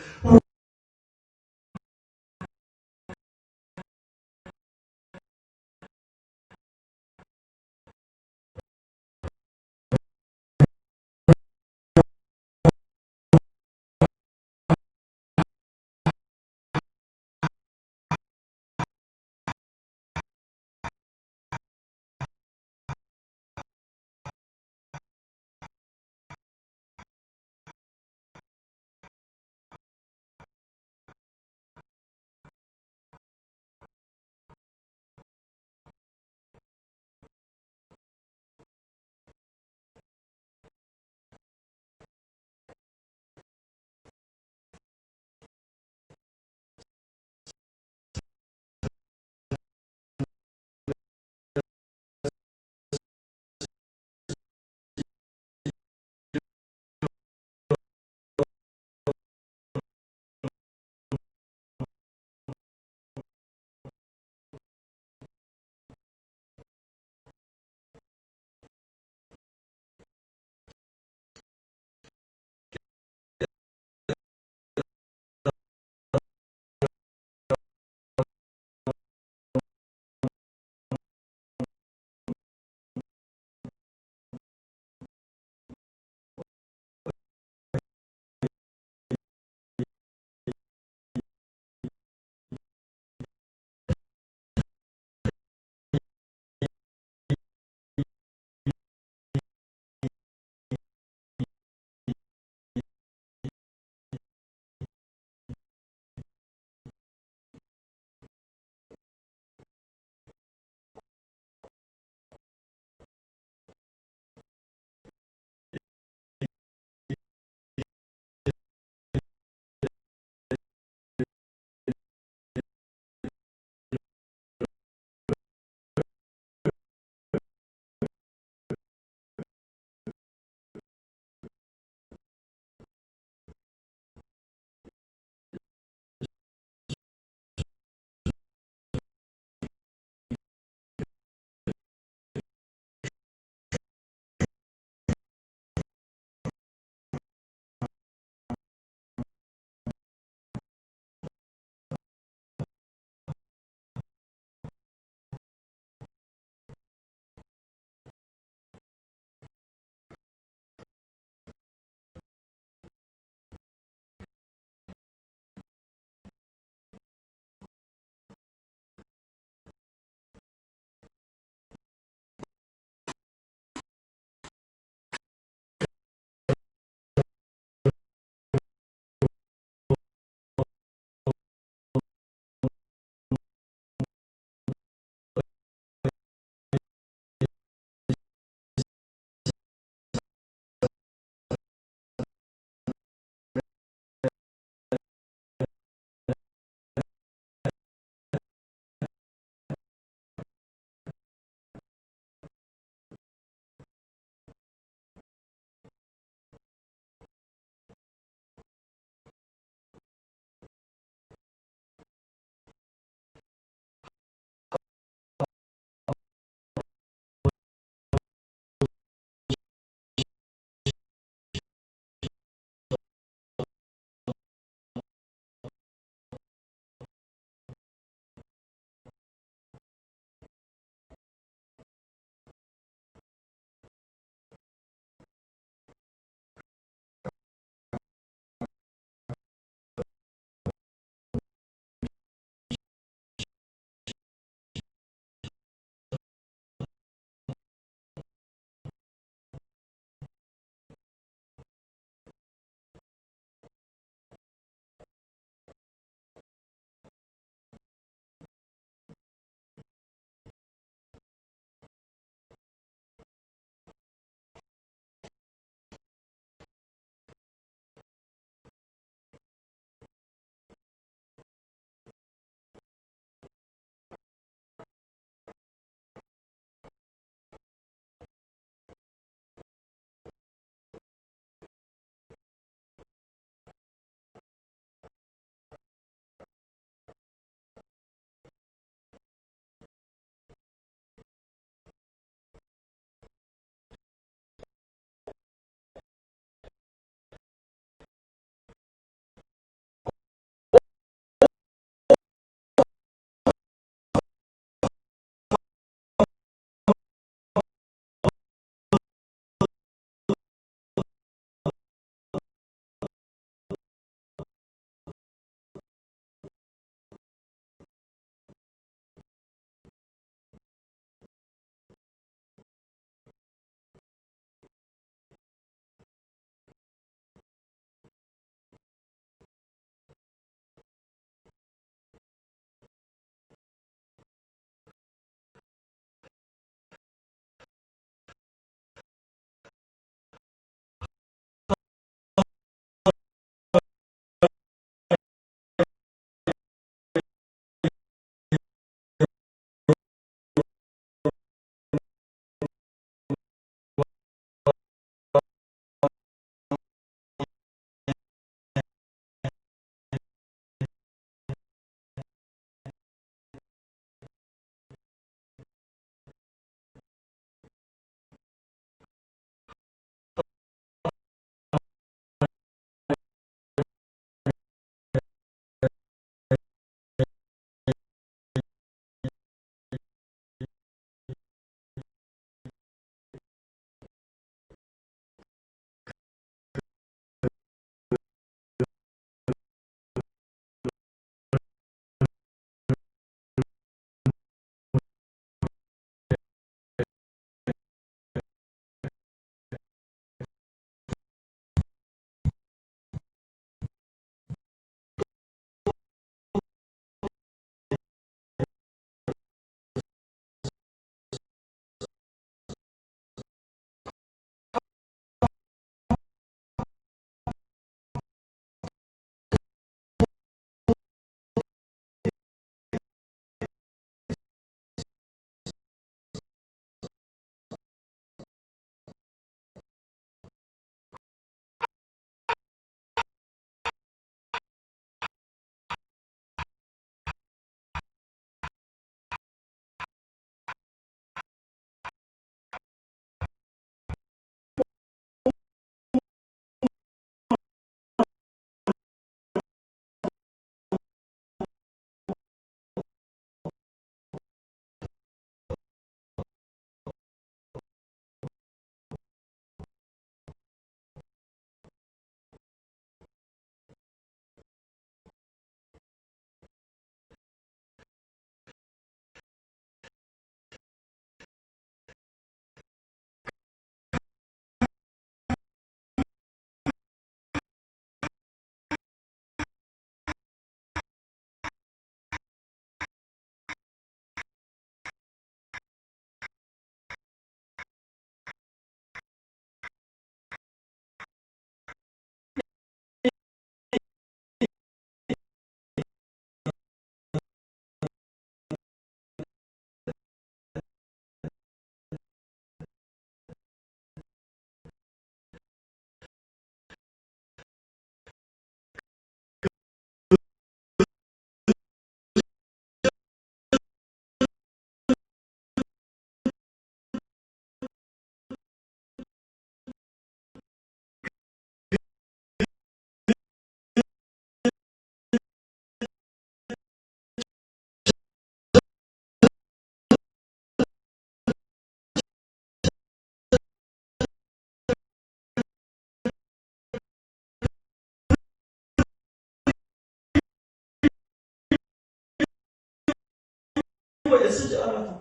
애쓰지 않아도,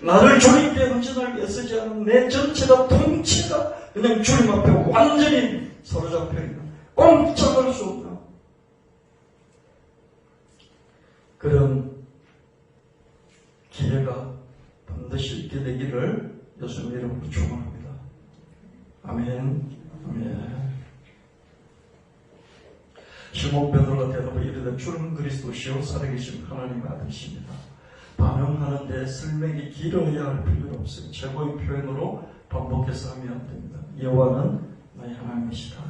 나를 주님께 헌신하기 애쓰지 않은 내 전체가 통치가 그냥 주님 앞에 완전히 사로잡혀 있는, 꼼짝할 수 없는 그런 기회가 반드시 있게 되기를 예수님 이름으로 축원합니다. 아멘. 아멘. 시몬 베드로가 대답하여 이르되 주는 그리스도시요 살아계신 하나님의 아들이십니다. 반응하는데 설명이 길어야 할 필요가 없어요. 최고의 표현으로 반복해서 하면 안 됩니다. 여호와는 나의 하나님이시다.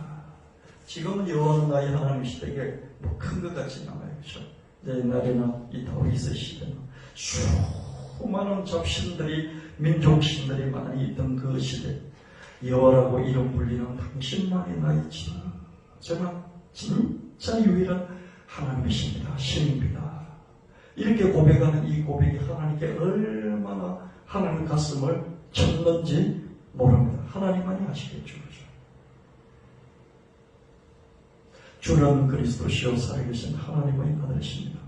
지금은 여호와는 나의 하나님이시다. 이게 뭐 큰 것 같이 나와요. 그렇죠? 옛날에는 이 다윗의 시대는 수많은 잡신들이, 민족신들이 많이 있던 그 시대, 여호와라고 이름 불리는 당신만이 나의 진짜 유일한 하나님이십니다. 신입니다. 이렇게 고백하는 이 고백이 하나님께 얼마나 하나님 가슴을 쳤는지 모릅니다. 하나님만이 아시겠죠. 그렇죠? 주는 그리스도시요 살아계신 하나님의 아들이십니다.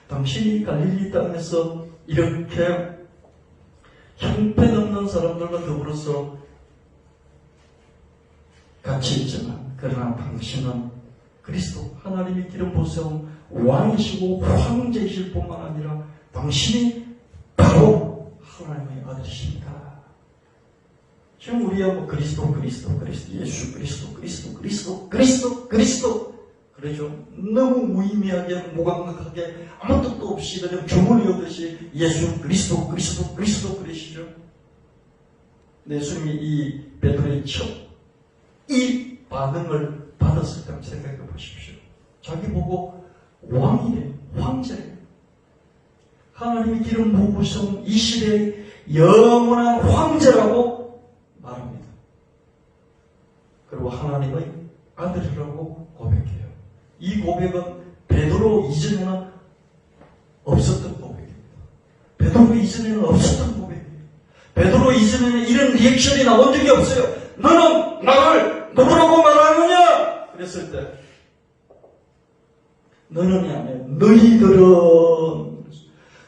당신이 갈릴리 땅에서 이렇게 형편없는 사람들과 더불어서 같이 있지만, 그러나 당신은 그리스도 하나님이 기름 부으신 왕이시고 황제이실 뿐만 아니라 당신이 바로 하나님의 아들이십니다. 지금 우리야 뭐 그리스도 예수 그리스도 그러죠. 너무 무의미하게 무감각하게 아무 뜻도 없이 그냥 주문이었듯이 예수 그리스도 그러시죠. 예수님이 이 베드로의 이 반응을 받았을 때 생각해 보십시오. 자기 보고 왕이래, 황제래. 하나님이 기름 부으신 이 시대의 영원한 황제라고 말합니다. 그리고 하나님의 아들이라고 고백해요. 이 고백은 베드로 이전에는 없었던 고백입니다. 베드로 이전에는 없었던 고백이에요. 베드로 이전에는 이런 리액션이 나온 적이 없어요. 너는 나를 누구라고 말하느냐? 그랬을 때 너는이 아니에요.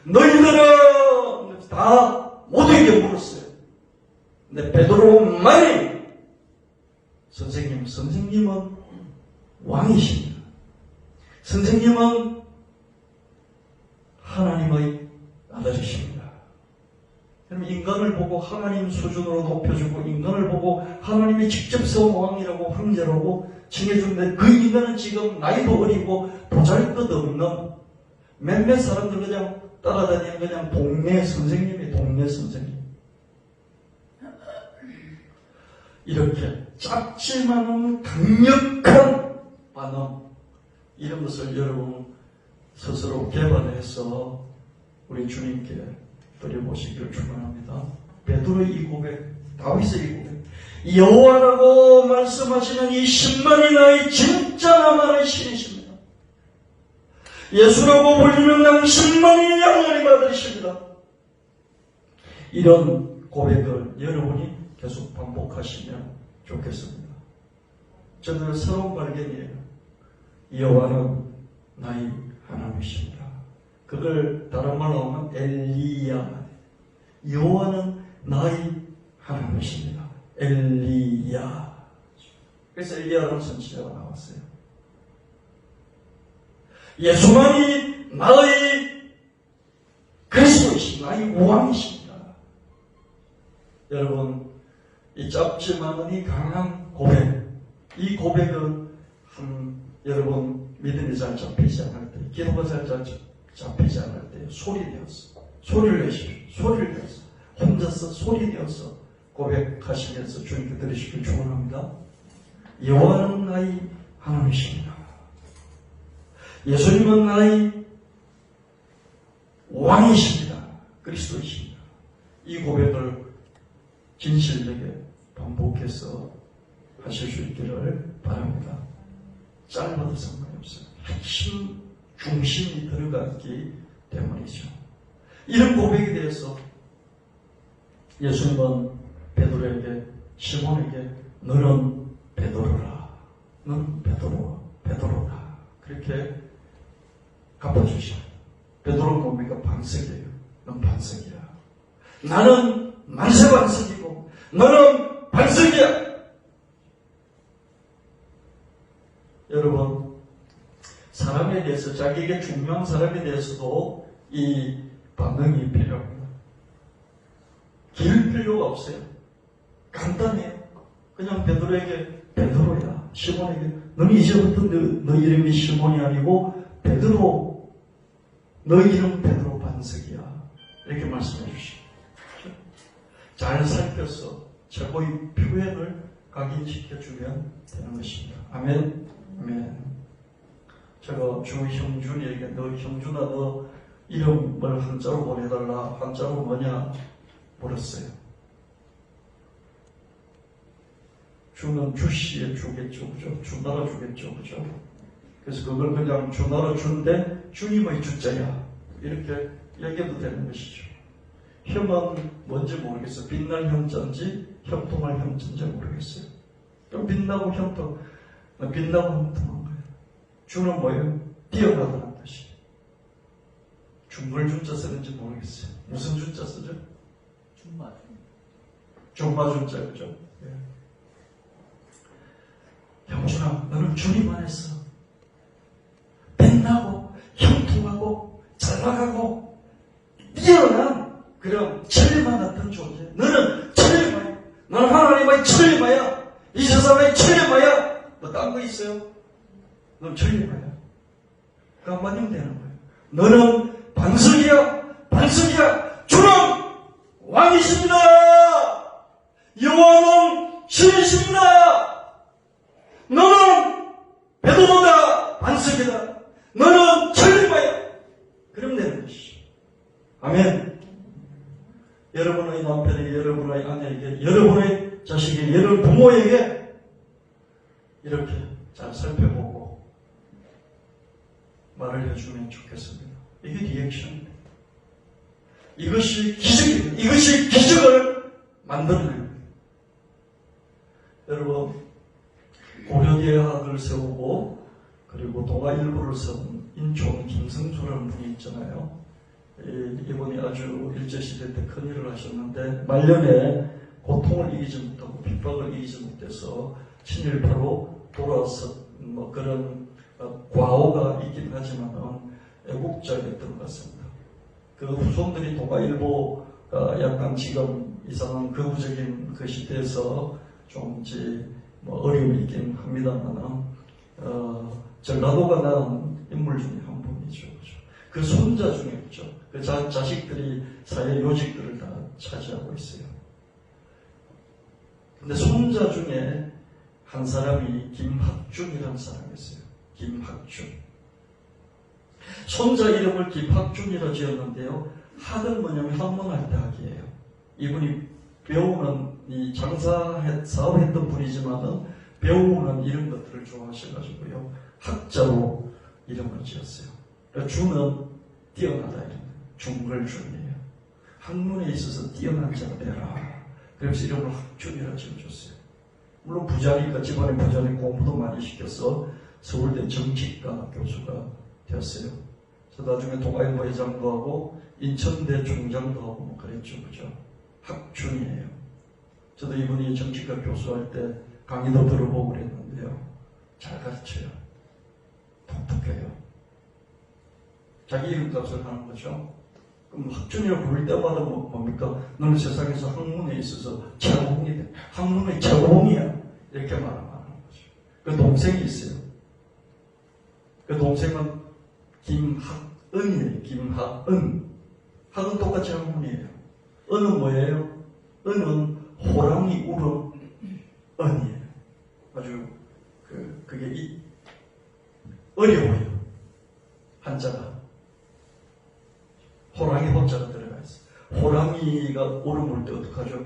너희들은 다 모두에게 물었어요. 근데 베드로만이 선생님은 왕이십니다. 선생님은 하나님의 아들이십니다. 그럼 인간을 보고 하나님 수준으로 높여주고, 인간을 보고 하나님이 직접 세운 왕이라고, 황제라고 칭해주는데, 그 인간은 지금 나이도 어리고 보잘것없는 몇몇 사람들 그냥 따라다니는 그냥 동네 선생님이 동네 선생님. 이렇게 짧지만은 강력한 반응, 이런 것을 여러분 스스로 개발해서 우리 주님께 드려보시기를 축원합니다. 베드로의 이 고백, 다윗의 이 고백, 여호와라고 말씀하시는 이 신만이 나의 진짜 나만의 신이십니다. 예수라고 불리는 당신만이 하나님 아들이십니다. 이런 고백을 여러분이 계속 반복하시면 좋겠습니다. 저는 새로운 발견이에요. 여호와는 나의 하나님이십니다. 그걸 다른 말로 하면 엘리야. 여호와는 나의 하나님이십니다. 엘리야. 그래서 엘리야라는 선지자가 나왔어요. 예수만이 나의 그리스도이십니다. 나의 왕이십니다. 여러분, 이 짧지만은 이 강한 고백, 이 고백은 여러분 믿음이 잘 잡히지 않을 때, 기도가 잘 잡히지 않을 때 소리를 내십시오. 소리를 내서 혼자서 소리 내어서 고백하시면서 주님께 드리시길 축원합니다. 여호와는 나의 하나님이십니다. 예수님은 나의 왕이십니다. 그리스도이십니다. 이 고백을 진실되게 반복해서 하실 수 있기를 바랍니다. 짧아도 상관이 없어요. 핵심 중심이 들어갔기 때문이죠. 이런 고백에 대해서 예수님은 베드로에게, 시몬에게 너는 베드로라, 너는 베드로라 그렇게 갚아주시오. 베드로는 뭡니까? 반석이에요. 넌 반석이야. 나는 만세 반석이고 너는 반석이야. 여러분, 사람에 대해서, 자기에게 중요한 사람에 대해서도 이 반응이 필요합니다. 길 필요가 없어요. 간단해요. 그냥 베드로에게 베드로야. 시몬에게 너는 이제부터 너 이름이 시몬이 아니고 베드로, 너 이름 베드로 반석이야. 이렇게 말씀해 주시죠. 잘 살펴서 최고의 표현을 각인시켜주면 되는 것입니다. 아멘. 아멘. 제가 주형준이에게 너 형준아 너 이름을 한자로 보내달라. 한자로 뭐냐 물었어요. 주는 주씨의 주겠죠, 그죠? 주나라 주겠죠, 그죠? 그래서 그걸 그냥 주나라 주인데 주님의 주자야 이렇게 얘기해도 되는 것이죠. 형은 뭔지 모르겠어요. 빛날 형자인지 형통할 형자인지 모르겠어요. 그럼 빛나고 형통, 빛나고 형통한 거예요. 주는 뭐예요? 뛰어나다는 뜻이. 중물 준자 쓰는지 모르겠어요. 무슨 준자 쓰죠? 중마 준자, 그죠? 예. 형준아, 너는 주님 안에서 빛나고 형통하고 잘 나가고 뛰어난 그런 천리마 같은 존재. 너는 천리마야. 너는 하나님의 천리마야. 이 세상의 천리마야. 뭐 딴 거 있어요? 너는 천리마야. 그 한마디면 되는 거예요. 너는 반석이야. 반석이야. 주는 왕이십니다. 여호와는 신이십니다. 너는 베드로다. 반석이다. 너는 천리마야. 그럼 되는 것이죠. 아멘. 여러분의 남편에게, 여러분의 아내에게, 여러분의 자식에게, 여러분 부모에게 이렇게 잘 살펴보고 말을 해주면 좋겠습니다. 이게 리액션입니다. 이것이 기적입니다. 이것이 기적을 만들어냅니다. 여러분, 고려대학을 세우고 그리고 동아일보를 세운 인촌 김성주라는 분이 있잖아요. 이분이 아주 일제시대 때 큰일을 하셨는데 말년에 고통을 이기지 못하고 핍박을 이기지 못해서 친일파로 돌아서 뭐 그런 과오가 있긴 하지만 애국자였던 것 같습니다. 그 후손들이 동아일보가 약간 지금 이상한 극우적인 그 시대에서 좀 뭐 어려움이 있긴 합니다만 전라도가 낳은 인물 중에 한 분이죠. 그죠? 그 손자 중에 있죠. 그 자식들이 사회 요직들을 다 차지하고 있어요. 근데 손자 중에 한 사람이 김학준이라는 사람이었어요. 김학준. 손자 이름을 김학준이라 지었는데요. 학은 뭐냐면 학문학대학이에요. 이분이 배우는 이 사업했던 분이지만은 배우는 이런 것들을 좋아하셔가지고요. 학자로 이름을 지었어요. 그러니까 주는 뛰어나다 이런 중걸준이에요. 학문에 있어서 뛰어난 자가 되라. 그래서 이름을 학준이라 지어줬어요. 물론 부자니까 집안에 부자니 공부도 많이 시켜서 서울대 정치과 교수가 되었어요. 그래서 나중에 동아일보 회장도 하고 인천대 총장도 하고 뭐 그랬죠, 그죠? 학준이에요. 저도 이분이 정치과 교수할 때 강의도 들어보고 그랬는데요. 잘 가르쳐요. 독특해요. 자기 이름값을 하는 거죠. 그럼 학준이라고 부를 때마다 뭡니까? 너는 세상에서 학문에 있어서 최고봉이 돼. 학문의 최고봉이야. 이렇게 말하는 거죠. 그 동생이 있어요. 그 동생은 김학은이에요. 김학은. 학은 똑같이 학문이에요. 은은 뭐예요? 은은 호랑이 울음 은이에요. 아주 그게 어려워요. 한자가 호랑이 호자가 들어가 있어요. 호랑이가 울음 울 때 어떡하죠?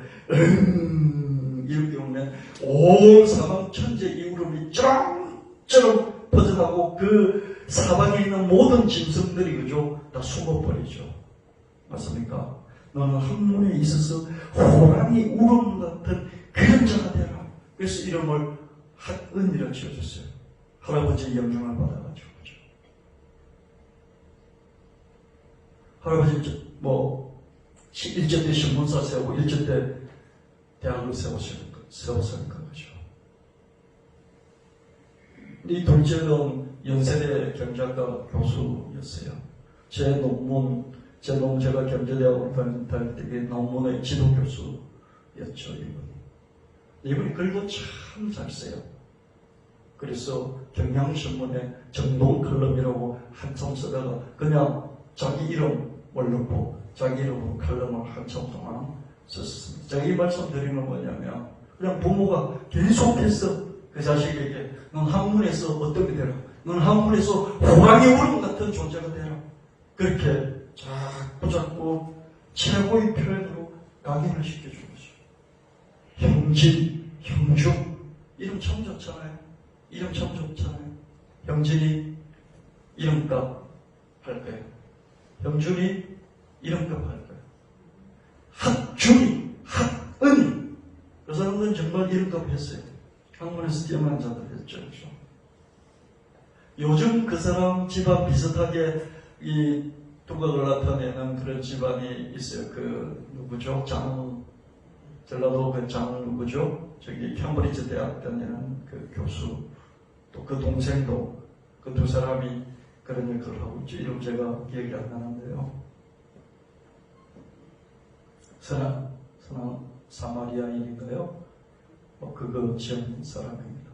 이렇게 울면 온 사방 천재 이 울음이 쩌렁쩌렁 퍼져나고 그 사방에 있는 모든 짐승들이 그죠? 다 숨어버리죠. 맞습니까? 너는 학문에 있어서 호랑이 울음 같은 그런 자가 되라. 그래서 이름을 학은이라 지어줬어요. 할아버지의 영향을 받아가지고. 그렇죠? 할아버지 뭐 일제 때 신문사 세우고 일제 때 대학을 세웠을 거죠. 이 둘째는 연세대 경제학과 교수였어요. 제 논문 제가 경제대학을 다닐 때 논문의 지도 교수였죠. 이분이 글도 참 잘 써요. 그래서 경향신문에 정동 칼럼이라고 한참 쓰다가 그냥 자기 이름을 넣고 자기 이름으로 칼럼을 한참 동안 썼습니다. 제가 이 말씀 드리는 건 뭐냐면 그냥 부모가 계속해서 그 자식에게 넌 학문에서 어떻게 되라, 넌 학문에서 호랑이 울음 같은 존재가 되라, 그렇게 자꾸 자꾸 최고의 표현으로 각인을 시켜주는 거죠. 형진, 형중, 이름 참 좋잖아요. 이름 참 좋잖아요. 형진이 이름값 할 거예요. 형준이 이름값 할 거예요. 학준이, 학은이, 그 사람들은 정말 이름값 했어요. 학문에서 뛰어난 자들 했죠. 그렇죠? 요즘 그 사람 집안 비슷하게 이 두각을 나타내는 그런 집안이 있어요. 그 누구죠? 전라도 그 누구죠? 저기 캠브리지 대학 다니는 그 교수, 또 그 동생도 그 두 사람이 그런 역할을 하고 있죠. 이름 제가 기억이 안 나는데요. 선한 사마리아인인가요? 그거 지은 사람입니다.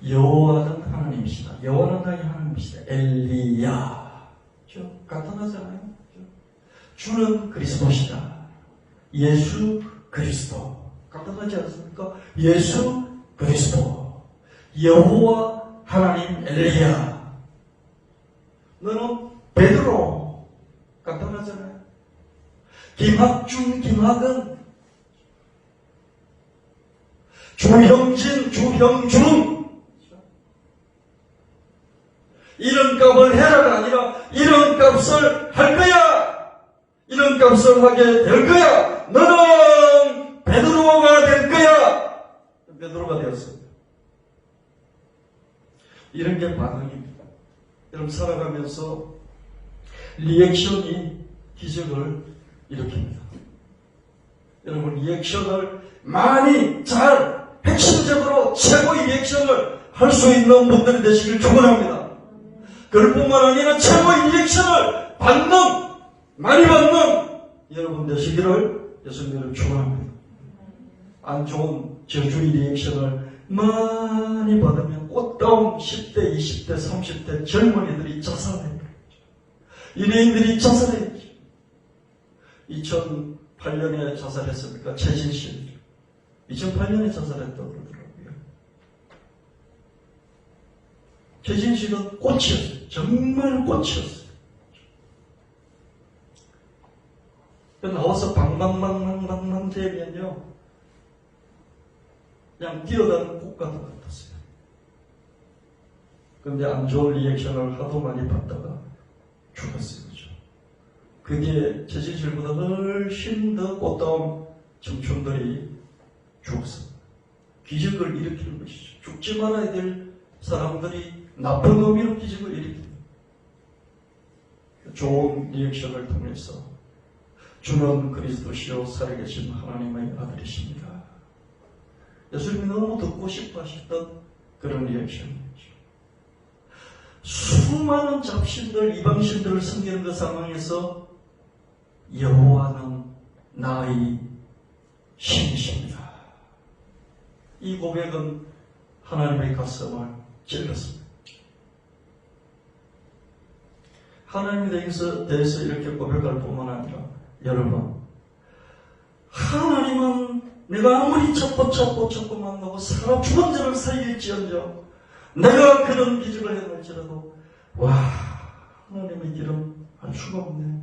여호와는 하나님이시다. 여호와는 당연히 하나님이시다. 엘리야. 간단하잖아요. 주는 그리스도시다. 예수 그리스도. 간단하지 않습니까? 예수 그리스도. 여호와 하나님 엘리야. 너는 베드로. 간단하잖아요. 김학준, 김학은. 주형진, 주형준. 이름값을 해라가 아니라 이름값을 할 거야. 이름값을 하게 될 거야. 너는 베드로가 될 거야. 베드로가 되었습니다. 이런 게 반응입니다. 여러분 살아가면서 리액션이 기적을 일으킵니다. 여러분 리액션을 많이 잘 핵심적으로 최고의 리액션을 할 수 있는 분들이 되시길 축원합니다. 그뿐만 아니라 최고의 리액션을 많이 받는 여러분 되시기를 예수님을 축원합니다. 안 좋은 저주의 리액션을 많이 받으면 꽃다운 10대, 20대, 30대 젊은이들이 자살해요. 연예인들이 자살해요. 2008년에 자살했습니까? 최진실. 2008년에 자살했다고 그러더라고요. 최진실은 꽃이었어요. 정말 꽃이었어요. 나와서 방방방방방방 대면요. 그냥 뛰어다니는 꽃과 같았어요. 그런데 안 좋은 리액션을 하도 많이 받다가 죽었어요. 그죠? 그게 최진실보다 훨씬 더 꽃다운 청춘들이 죽었습니다. 기적을 일으키는 것이죠. 죽지 말아야 될 사람들이 나쁜 의미로 기적을 일으킵니다. 좋은 리액션을 통해서 주는 그리스도시요 살아계신 하나님의 아들이십니다. 예수님이 너무 듣고 싶어 하셨던 그런 리액션이죠. 수많은 잡신들, 이방신들을 섬기는 그 상황에서 여호와는 나의 신이십니다. 이 고백은 하나님의 가슴을 찔렀습니다. 하나님에 대해서 이렇게 고백할 뿐만 아니라 여러분, 하나님은 내가 아무리 찾고 만나고 살아 죽은 자를 살릴지언정 내가 그런 기적을 해놓을지라도 하나님의 길은 알 수가 없네.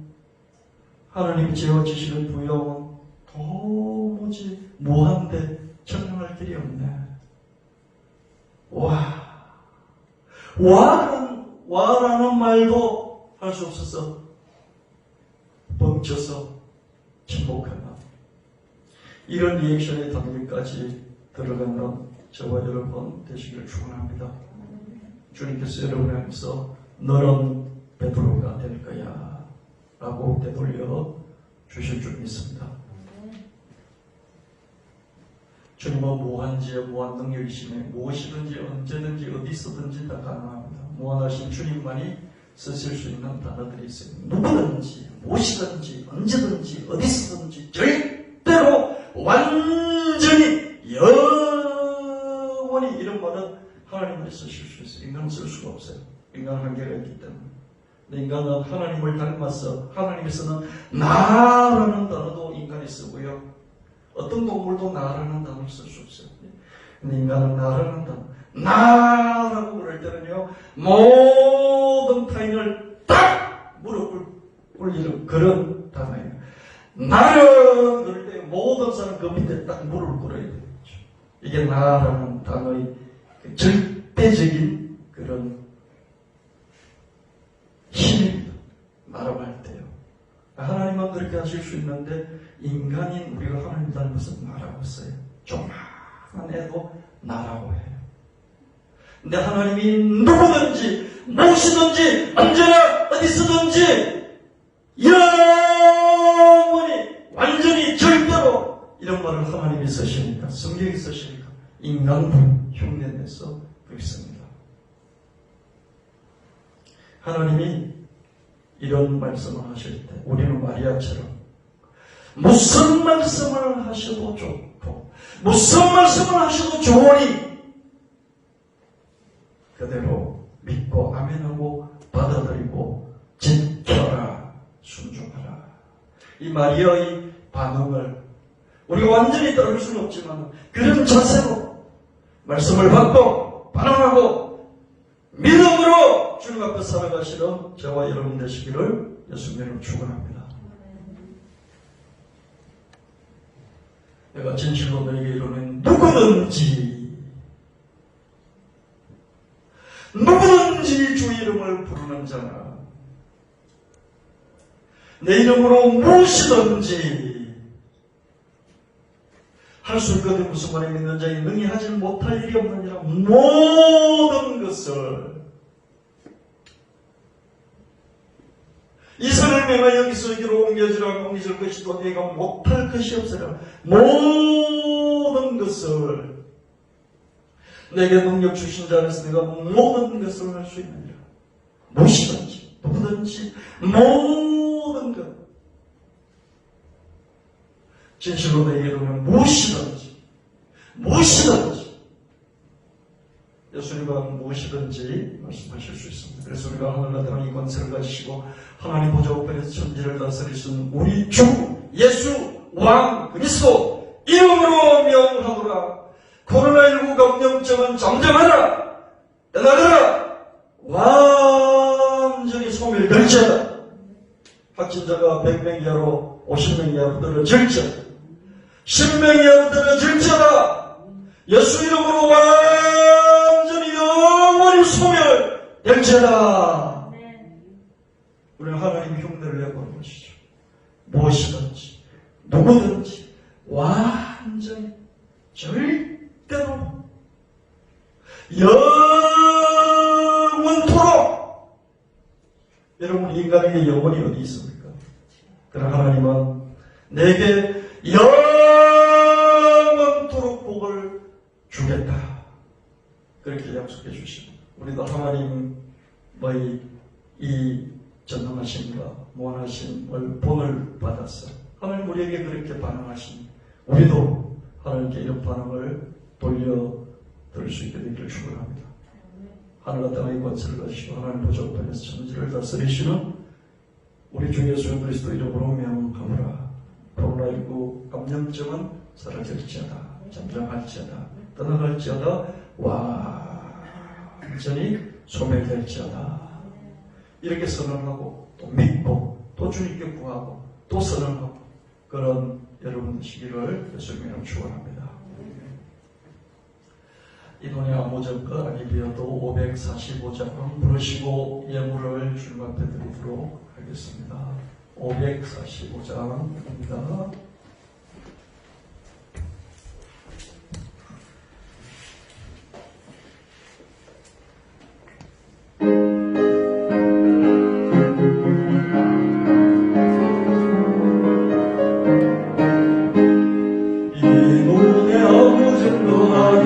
하나님 죄와 지식을 부여하면 도무지 무한대 청량할 길이 없네. 와라는 말도 할 수 없어서 멈춰서 침묵한다. 이런 리액션의 단계까지 들어가는 저와 여러분 되시길 축원합니다. 주님께서 여러분을 향해서 너는 베드로가 될 거야 라고 되돌려 주실 줄 믿습니다. 주님은 무한지에 무한 능력이시며 무엇이든지 언제든지 어디서든지 다 가능합니다. 무한하신 주님만이 쓰실 수 있는 단어들이 있어요. 누구든지 무엇이든지 언제든지 어디서든지 절대로 완전히 영원히 이런 말은 하나님을 쓰실 수 있어요. 인간은 쓸 수가 없어요. 인간은 한계가 있기 때문에. 인간은 하나님을 닮아서 하나님께서는 나라는 단어도 인간이 쓰고요. 어떤 동물도 나라는 단어를 쓸 수 없어요. 근데 인간은 나라는 단어. 나라고 그럴 때는요, 모든 타인을 딱 무릎 꿇리는 그런 단어예요. 나는 그럴 때 모든 사람 그 밑에 딱 무릎을 꿇어야 되죠. 이게 나라는 단어의 절대적인 그런 힘입니다. 말할 때요. 하나님은 그렇게 하실 수 있는데 인간인 우리가 하나님 닮아서 나라고 써요. 조그마한 애도 나라고 해요. 근데 하나님이 누구든지 무엇이든지 언제나 어디서든지 영원히 완전히 절대로 이런 말을 하나님이 쓰시니까 성경이 쓰시니까 인간도 흉내내서 그렇게 씁니다. 하나님이 이런 말씀을 하실 때 우리는 마리아처럼 무슨 말씀을 하셔도 좋고 무슨 말씀을 하셔도 좋으니 그대로 믿고 아멘하고 받아들이고 지켜라, 순종하라. 이 마리아의 반응을 우리가 완전히 따를 수는 없지만 그런 자세로 말씀을 받고 반응하고 믿음으로 주님 앞에 살아가시는 저와 여러분 되시기를 예수님으로 축원합니다. 내가 진실로 너에게 이르는 누구든지 주 이름을 부르는 자나 내 이름으로 무엇이든지 할 수 있거든. 무슨 말에 믿는 자에 능히 하지 못할 일이 없느니라. 모든 것을 이 선을 내가 여기서 여기로 옮겨주라. 옮겨줄 것이 또 내가 못할 것이 없으라. 모든 것을 내게 능력 주신 자 안에서 내가 모든 것을 할 수 있느니라. 무엇이든지 누구든지 모든 것 진실로 내게 이르면 무엇이든지 예수님은 무엇이든지 말씀하실 수 있습니다. 그래서 우리가 하늘과 땅의 권세를 가지시고 하나님 보좌 우편에서 천지를 다스리시는 우리 주 예수 왕 그리스도 이름으로 명하노라. 코로나19 감염증은 잠잠하라. 떠나가라. 완전히 소멸될지어다. 확진자가 100명 이하로 50명 이하로 떨어질지어다. 10명 이하로 떨어질지어다. 예수 이름으로 완전히 영원히 소멸될지어다. 우리는 하나님의 흉내를 내보는 것이죠. 무엇이든지 누구든지 완전히 절대로 영원토록. 여러분 인간에게 영원이 어디 있습니까? 그러나 하나님은 내게 영원토록 복을 주겠다. 그렇게 약속해 주십니다. 우리도 하나님의 이 전능하심과 무한하심을 본을 받았어. 하나님 우리에게 그렇게 반응하시니 우리도 하나님께 이런 반응을 돌려드릴 수 있게 되기를 축원합니다. 하늘과 땅의 권세를 가지시고 하나님 보좌 우편에서 천지를 다스리시는 우리 주 예수 그리스도 이름으로 명하노라. 코로나19 감염증은 사라질지어다. 잠잠할지어다. 떠나갈지어다. 완전히 소멸될지어다. 이렇게 선언하고 또 믿고 또 주님께 구하고 또 선언하고 그런 여러분 되시기를 예수님으로 축원합니다. 이 노래 아무정거 아니되어도 545장 부르시고 예물을 주님 앞에 드리도록 하겠습니다. 545장입니다.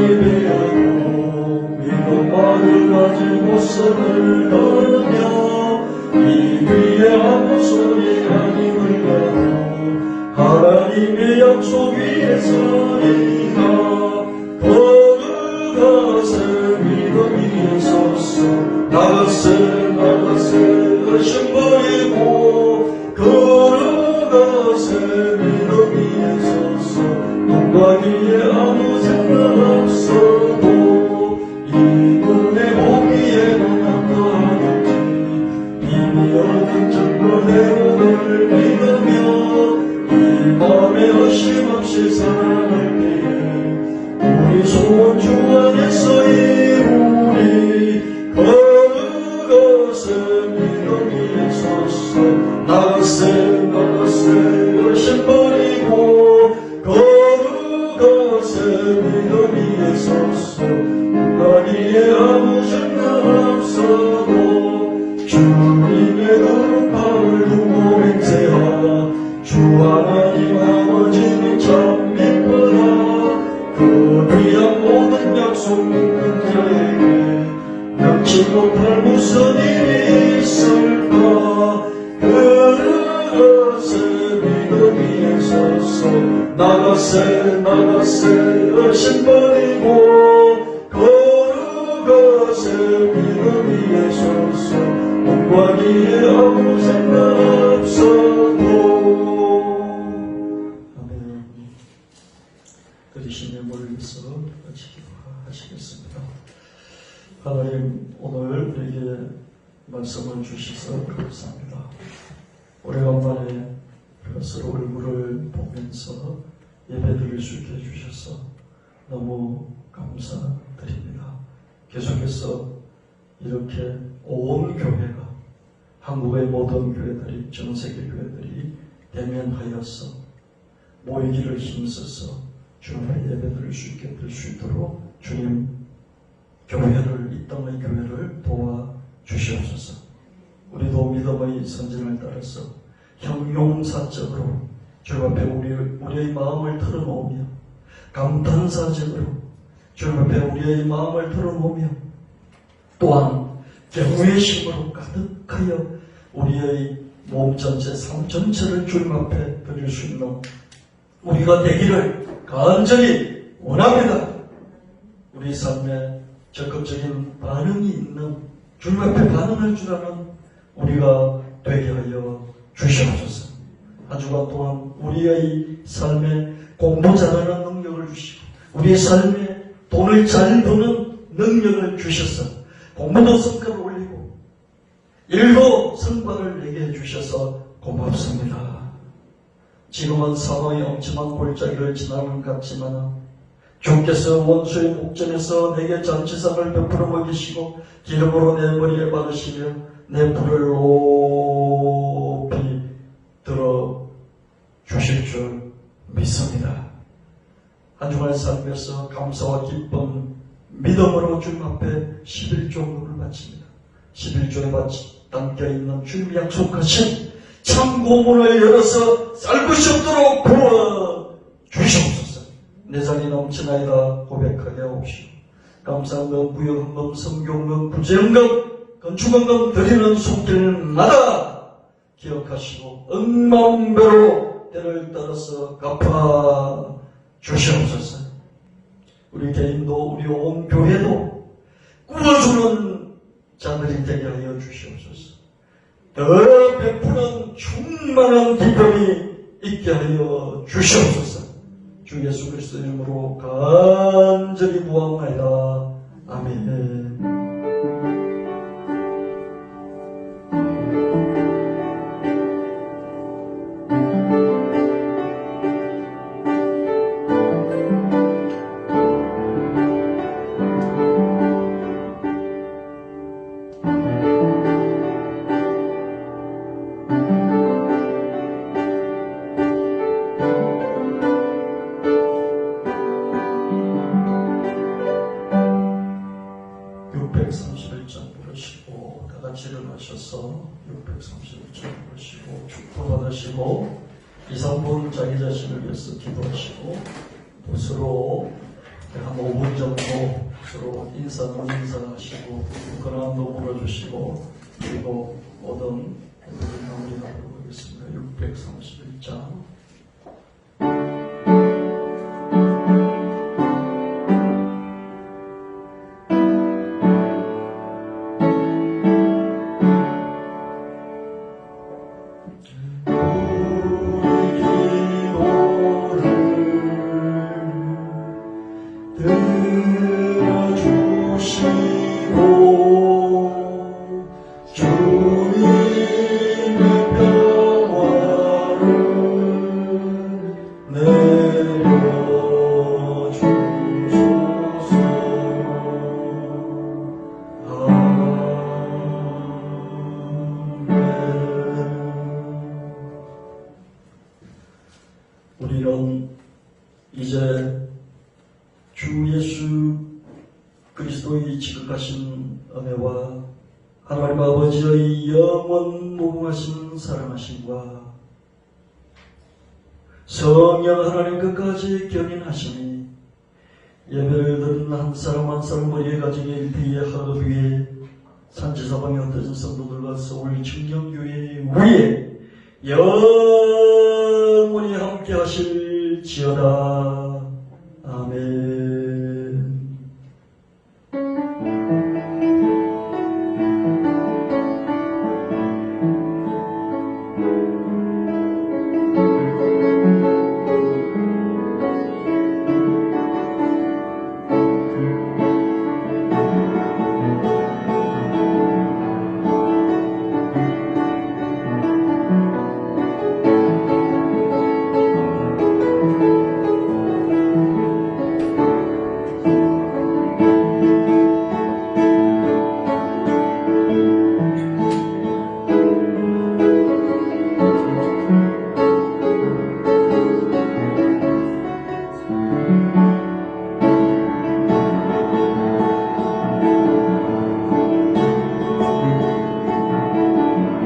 예배하고 믿음만을 가지고 선을 걸며 이 뒤에 아무 소리 아님을 가도 하나님의 약속 위에 서리라. 거룩하세 믿음 위에 섰어 나가세 의심 버리고 거룩하세 믿음 위에 섰어 눈과 귀에 아무 상관없어도 이분의 보기에도 남다하겠지. 이미 얻은 증거대로 널 믿으며 이 맘에 의심 없이 살아갈 때에 우리 소원 주 안에서 이루리. 거룩하세 믿음 위에 섰어 나가세 의심 버리고 거룩하세 믿음 위에 섰어 나기에 아무 장난 없어도 주님의 거룩함을 두고 맹세하라. 주 하나님 아버지는 참 기뻐라. 그 귀한 모든 약속 믿는 자에게 명치 못할 무슨 일이 있을까. 거룩하세 믿음 위에 섰어 나가세 의심 버리고 거룩하세 믿음 위에 섰어 몸과 귀에 아무 상관없어도. 아멘. 들으신 예물에서 같이 기도하시겠습니다. 하나님, 오늘 우리에게 말씀을 주셔서 감사합니다. 오래간만에 서로 얼굴을 보면서 예배드릴 수 있게 해주셔서 너무 감사드립니다. 계속해서 이렇게 온 교회가, 한국의 모든 교회들이, 전 세계 교회들이 대면하여서 모이기를 힘써서 주님의 예배드릴 수 있게 될 수 있도록 주님 교회를, 이 땅의 교회를 도와주시옵소서. 우리도 믿음의 선진을 따라서 형용사적으로 주님 앞에 우리의 마음을 털어놓으며, 감탄사적으로 주님 앞에 우리의 마음을 털어놓으며, 또한 경외의 심으로 가득하여 우리의 몸 전체, 삶 전체를 주님 앞에 드릴 수 있는 우리가 되기를 간절히 원합니다. 우리 삶에 적극적인 반응이 있는, 주님 앞에 반응할 줄 아는 우리가 되게 하여 주시옵소서. 한 주간 동안 우리의 삶에 공부 잘하는 능력을 주시고, 우리의 삶에 돈을 잘 버는 능력을 주셔서 공부도 성과를 올리고 일도 성과를 내게 해주셔서 고맙습니다. 지금은 상황이 엄청난 골짜기를 지나는 것 같지만 주께서 원수의 목전에서 내게 잔치상을 베풀어 먹이시고 기름으로 내 머리에 바르시며 내 불을 높이 들어 주실 줄 믿습니다. 한 주간의 삶에서 감사와 기쁨, 믿음으로 주님 앞에 11조를 바칩니다. 11조에 담겨있는 주님이 약속하신 참 고문을 열어서 쌀 것이 없도록 부어 주시옵소서. 내 잔이 넘치나이다 고백하게 하옵시오. 감사헌금, 구역헌금, 성교헌금, 부재헌금, 건축헌금 드리는 손길마다 기억하시고 억만배로 때를 따라서 갚아 주시옵소서. 우리 개인도 우리 온 교회도 꾸어주는 자들이 되게 하여 주시옵소서. 더 베푸는 충만한 기쁨이 있게 하여 주시옵소서. 주 예수 그리스도 이름으로 간절히 구하옵나이다. 아멘. 일어나셔서 631절 보시고 축복 받으시고 2, 3분 자기 자신을 위해서 기도하시고 또 서로 한 5분 정도 잡고 서로 인사는 인사하시고 근황도 물어주시고 그리고 모든 애들이 마무리하도록 하겠습니다. 631장 우리는 이제 주 예수 그리스도의 지극하신 은혜와 하나님 아버지의 영원 무궁하신 사랑하심과 성령 하나님 끝까지 견인하시니 예배를 드린 한 사람 한 사람 머리에 가정에 일대의 하루 위에 산지사방에 흩어진 성도들과 서울 청정교회 위에 영원히 함께 하실지어다.